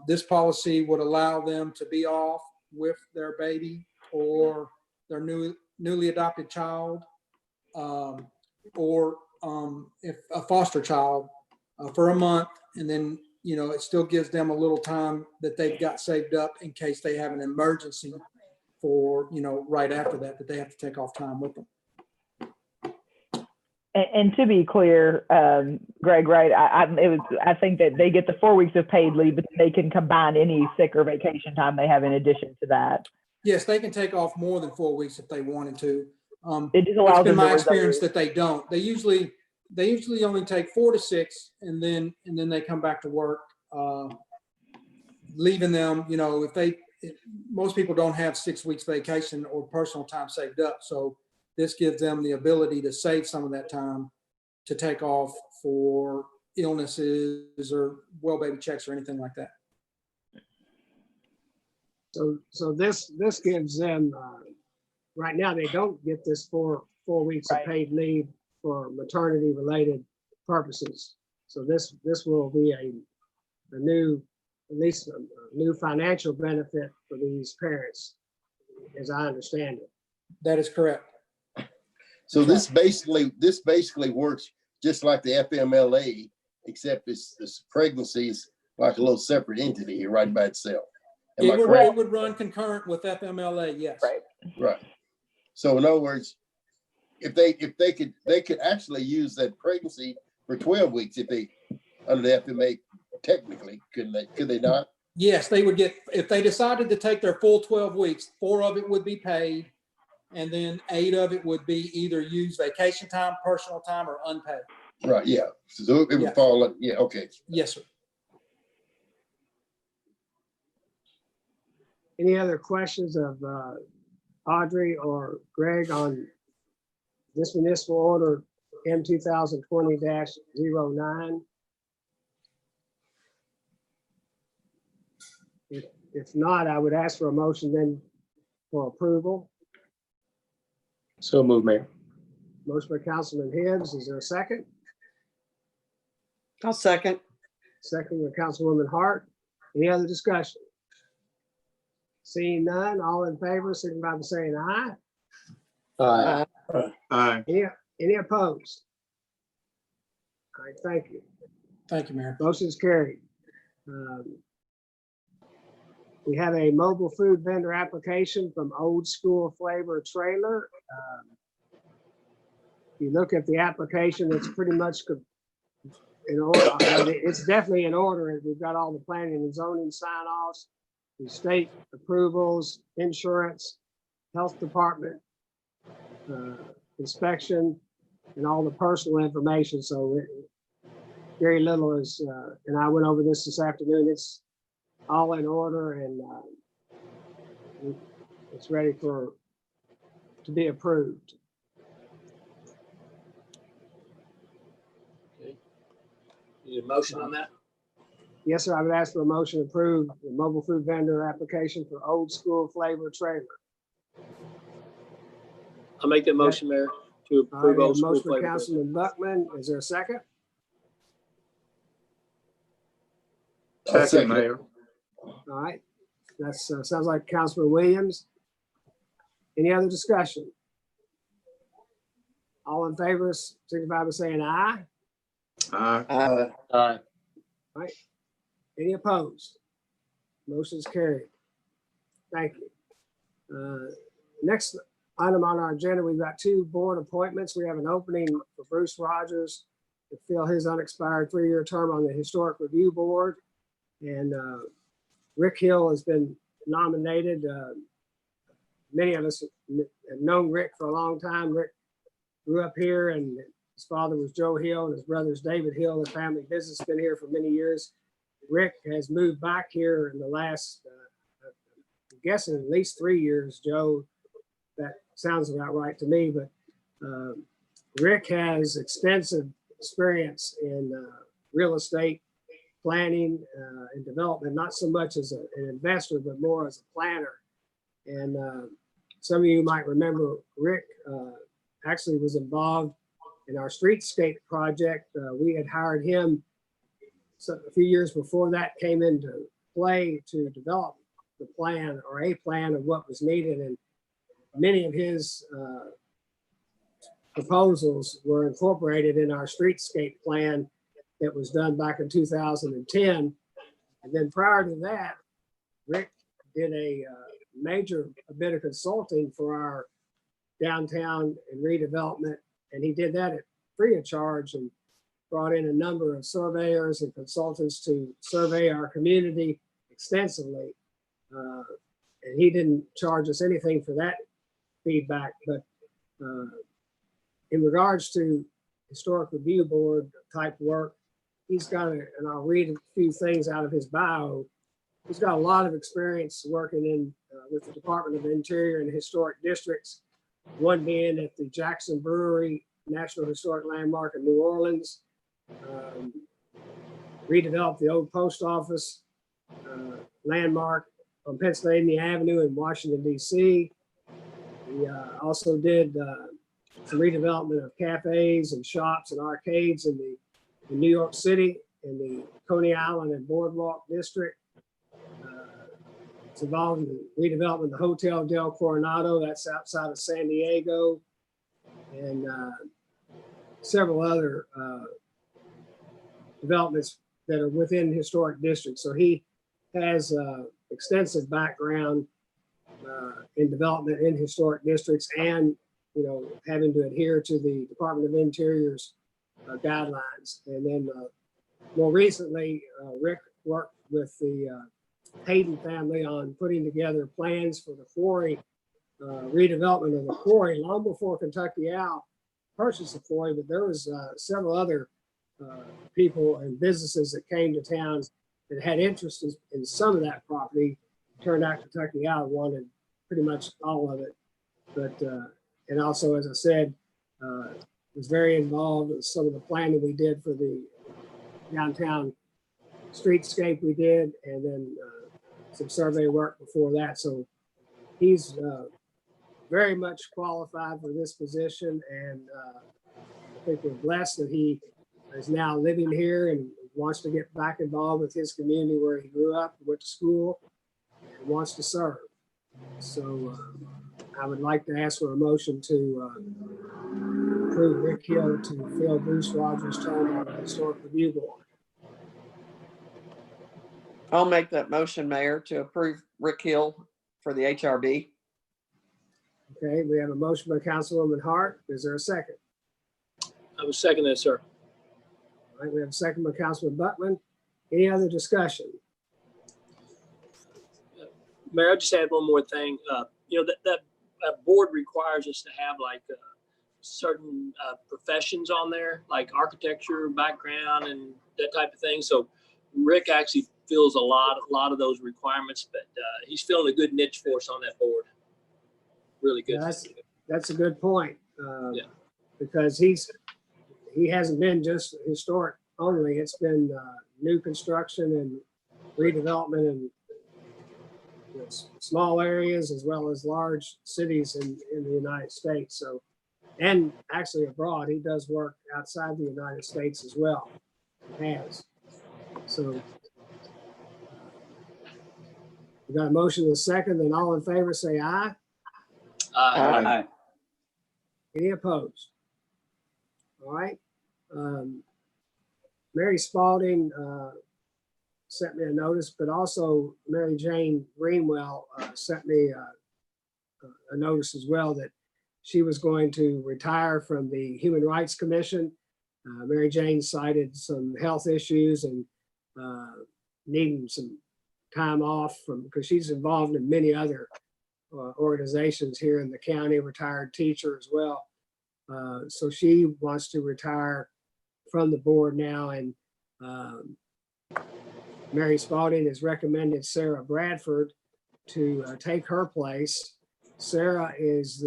this policy would allow them to be off with their baby or their newly adopted child or if a foster child for a month. And then, you know, it still gives them a little time that they've got saved up in case they have an emergency for, you know, right after that they have to take off time with them. And to be clear, Greg, right, I think that they get the 4 weeks of paid leave, but they can combine any sick or vacation time they have in addition to that. Yes, they can take off more than 4 weeks if they wanted to. It just allows it's been them my to experience reserve. that they don't. They usually only take 4 to 6 and then they come back to work, leaving them, you know, most people don't have 6 weeks vacation or personal time saved up. So this gives them the ability to save some of that time to take off for illnesses or well baby checks or anything like that. So this gives them, right now they don't get this 4 weeks of paid leave for maternity related purposes. So this will be a new, at least a new financial benefit for these parents, as I understand it. That is correct. So this basically works just like the FMLA, except this pregnancy is like a little separate entity here right by itself. It would run concurrent with FMLA, yes. Right. So in other words, if they could actually use that pregnancy for 12 weeks if they under the FMA technically, could they not? Yes, they would get, if they decided to take their full 12 weeks, 4 of it would be paid. And then 8 of it would be either use vacation time, personal time, or unpaid. Right, yeah. So it would fall, okay. Yes, sir. Any other questions of Audrey or Greg on this municipal order M 2020-09? If not, I would ask for a motion then for approval. So move, Mayor. Motion by Councilman Hibbs. Is there a second? I'll second. Second by Councilwoman Hart. Any other discussion? Seeing none, all in favor, signify by saying aye. Aye. Aye. Any opposed? All right, thank you. Thank you, Mayor. Motion is carried. We have a mobile food vendor application from Old School Flavor Trailer. If you look at the application, it's pretty much in order. It's definitely in order. We've got all the planning and zoning sign-offs, the state approvals, insurance, health department, inspection, and all the personal information. So very little is, and I went over this afternoon. It's all in order, and it's ready to be approved. Need a motion on that? Yes, sir. I would ask for a motion to approve the mobile food vendor application for Old School Flavor Trailer. I'll make that motion, Mayor, to All right, approve we have Old a School motion for Flavor. Councilman Buckman. Is there a second? I'll Second, it. Mayor. All right. That sounds like Councilman Williams. Any other discussion? All in favor, signify by saying aye. Aye. Any opposed? Motion's carried. Thank you. Next item on our agenda, we've got 2 board appointments. We have an opening for Bruce Rogers to fill his unexpired 3-year term on the Historic Review Board. And Rick Hill has been nominated. Many of us have known Rick for a long time. Rick grew up here, and his father was Joe Hill, and his brother's David Hill. The family business has been here for many years. Rick has moved back here in the last, I'm guessing at least 3 years, Joe. That sounds about right to me, but Rick has extensive experience in real estate planning and development, not so much as an investor, but more as a planner. And some of you might remember Rick actually was involved in our streetscape project. We had hired him a few years before that came into play to develop the plan or a plan of what was needed. And many of his proposals were incorporated in our streetscape plan that was done back in 2010. And then prior to that, Rick did a bit of consulting for our downtown and redevelopment. And he did that at free of charge and brought in a number of surveyors and consultants to survey our community extensively. And he didn't charge us anything for that feedback, but in regards to Historic Review Board type work, he's got, and I'll read a few things out of his bio. He's got a lot of experience working in with the Department of Interior and Historic Districts, one being at the Jackson Brewery, National Historic Landmark in New Orleans. Redeveloped the old post office landmark on Pennsylvania Avenue in Washington, D.C. He also did some redevelopment of cafes and shops and arcades in New York City, in the Coney Island and Boardwalk District. It's involved in the redevelopment of the Hotel Del Coronado, that's outside of San Diego, and several other developments that are within historic districts. So he has extensive background in development in historic districts, and having to adhere to the Department of Interior's guidelines. And then more recently, Rick worked with the Hayden family on putting together plans for the quarry, redevelopment of the quarry long before Kentucky Owl purchased the quarry. But there was several other people and businesses that came to town that had interest in some of that property. Turned out Kentucky Owl wanted pretty much all of it. But and also, as I said, was very involved with some of the planning we did for the downtown streetscape we did, and then some survey work before that. So he's very much qualified for this position, and I think we're blessed that he is now living here and wants to get back involved with his community where he grew up, went to school, and wants to serve. So I would like to ask for a motion to approve Rick Hill to fill Bruce Rogers' term on the Historic Review Board. I'll make that motion, Mayor, to approve Rick Hill for the HRB. Okay, we have a motion by Councilwoman Hart. Is there a second? I would second that, sir. All right, we have a second by Councilman Buckman. Any other discussion? Mayor, I just add one more thing. That board requires us to have like certain professions on there, like architecture background and that type of thing. So Rick actually fills a lot of those requirements, but he's filling a good niche for us on that board. Really good. Yeah, that's a good point. Yeah. Because he hasn't been just historic only. It's been new construction and redevelopment in small areas as well as large cities in the United States. So, and actually abroad, he does work outside the United States as well. Has. So we got a motion and a second, then all in favor say aye. Aye. Any opposed? All right. Mary Spalding sent me a notice, but also Mary Jane Greenwell sent me a notice as well that she was going to retire from the Human Rights Commission. Mary Jane cited some health issues and needing some time off because she's involved in many other organizations here in the county, retired teacher as well. So she wants to retire from the board now, and Mary Spalding has recommended Sarah Bradford to take her place. Sarah is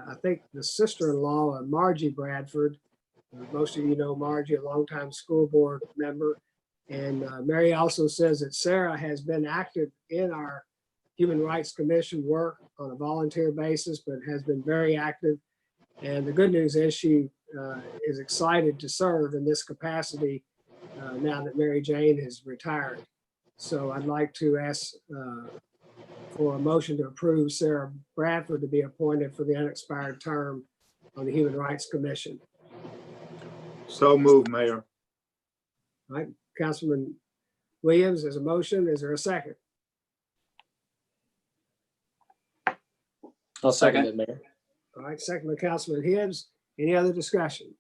I think the sister-in-law of Margie Bradford. Most of you know Margie, a longtime school board member. And Mary also says that Sarah has been active in our Human Rights Commission work on a volunteer basis, but has been very active. And the good news is she is excited to serve in this capacity now that Mary Jane is retired. So I'd like to ask for a motion to approve Sarah Bradford to be appointed for the unexpired term on the Human Rights Commission. So moved, Mayor. All right, Councilman Williams, there's a motion. Is there a second? I'll second it, Mayor. All right, second by Councilman Hibbs. Any other discussion?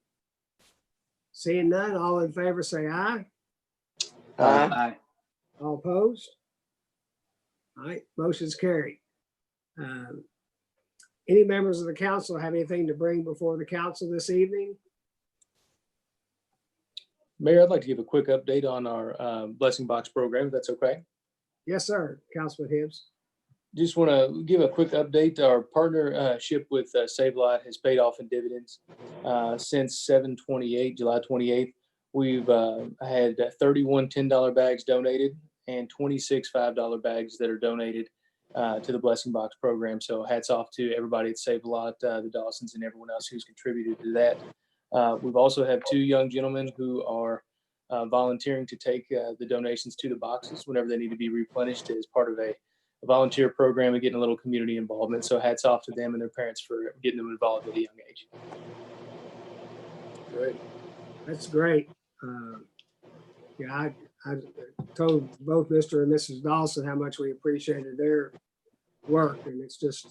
Seeing none, all in favor say aye. Aye. All opposed? All right, motion's carried. Any members of the council have anything to bring before the council this evening? Mayor, I'd like to give a quick update on our Blessing Box program, if that's okay. Yes, sir, Councilman Hibbs. Just want to give a quick update. Our partnership with Save a Lot has paid off in dividends. Since July 28th, we've had 31 $10 bags donated and 26 $5 bags that are donated to the Blessing Box program. So hats off to everybody at Save a Lot, the Dawsons and everyone else who's contributed to that. We've also have two young gentlemen who are volunteering to take the donations to the boxes whenever they need to be replenished as part of a volunteer program and getting a little community involvement. So hats off to them and their parents for getting them involved at a young age. Great. That's great. Yeah, I told both Mr. and Mrs. Dawson how much we appreciated their work, and it's just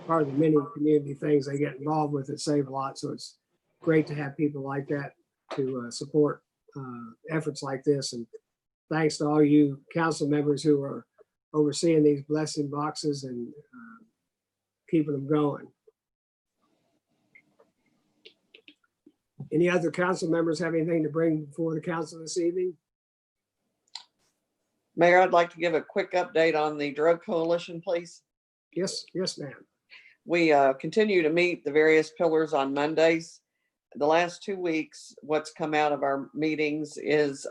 part of the many community things they get involved with that Save a Lot. So it's great to have people like that to support efforts like this. And thanks to all you council members who are overseeing these blessing boxes and keeping them going. Any other council members have anything to bring before the council this evening? Mayor, I'd like to give a quick update on the Drug Coalition, please. Yes, ma'am. We continue to meet the various pillars on Mondays. The last 2 weeks, what's come out of our meetings is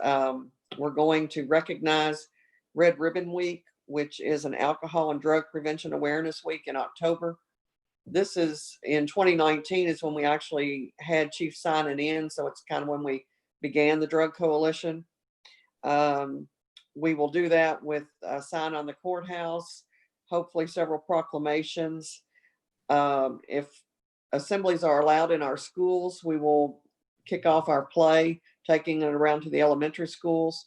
we're going to recognize Red Ribbon Week, which is an alcohol and drug prevention awareness week in October. This is in 2019 is when we actually had Chief signing in. So it's kind of when we began the Drug Coalition. We will do that with a sign on the courthouse, hopefully several proclamations. If assemblies are allowed in our schools, we will kick off our play, taking it around to the elementary schools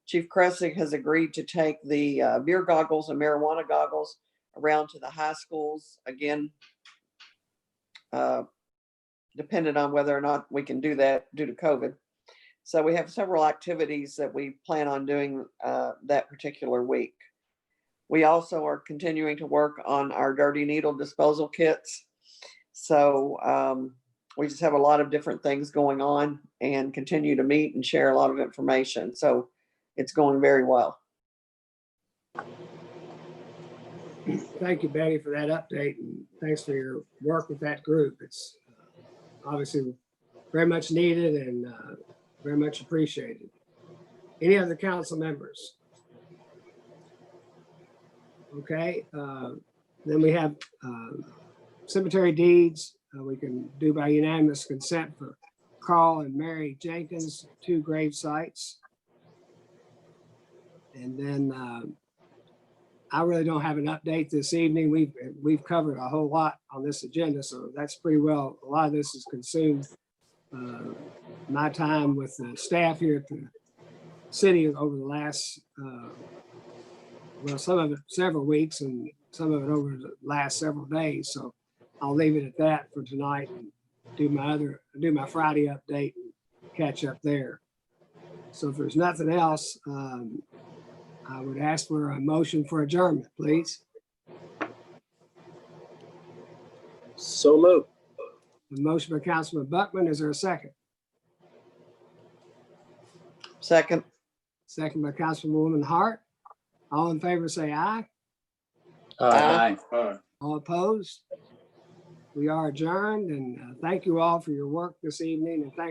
Chief Kressig has agreed to take the beer goggles and marijuana goggles around to the high schools again, dependent on whether or not we can do that due to COVID. So we have several activities that we plan on doing that particular week. We also are continuing to work on our dirty needle disposal kits. So we just have a lot of different things going on and continue to meet and share a lot of information. So it's going very well. Thank you, Betty, for that update, and thanks for your work with that group. It's obviously very much needed and very much appreciated. Any other council members? Okay, then we have cemetery deeds. We can do by unanimous consent for Carl and Mary Jenkins, 2 grave sites. And then I really don't have an update this evening. We've covered a whole lot on this agenda, so that's pretty well, a lot of this is consumed my time with the staff here at the city over the last, well, some of it several weeks and some of it over the last several days. So I'll leave it at that for tonight and do my Friday update and catch up there. So if there's nothing else, I would ask for a motion for adjournment, please. So moved. A motion by Councilman Buckman. Is there a second? Second. Second by Councilwoman Hart. All in favor, say aye. Aye. All opposed? We are adjourned, and thank you all for your work this evening, and thank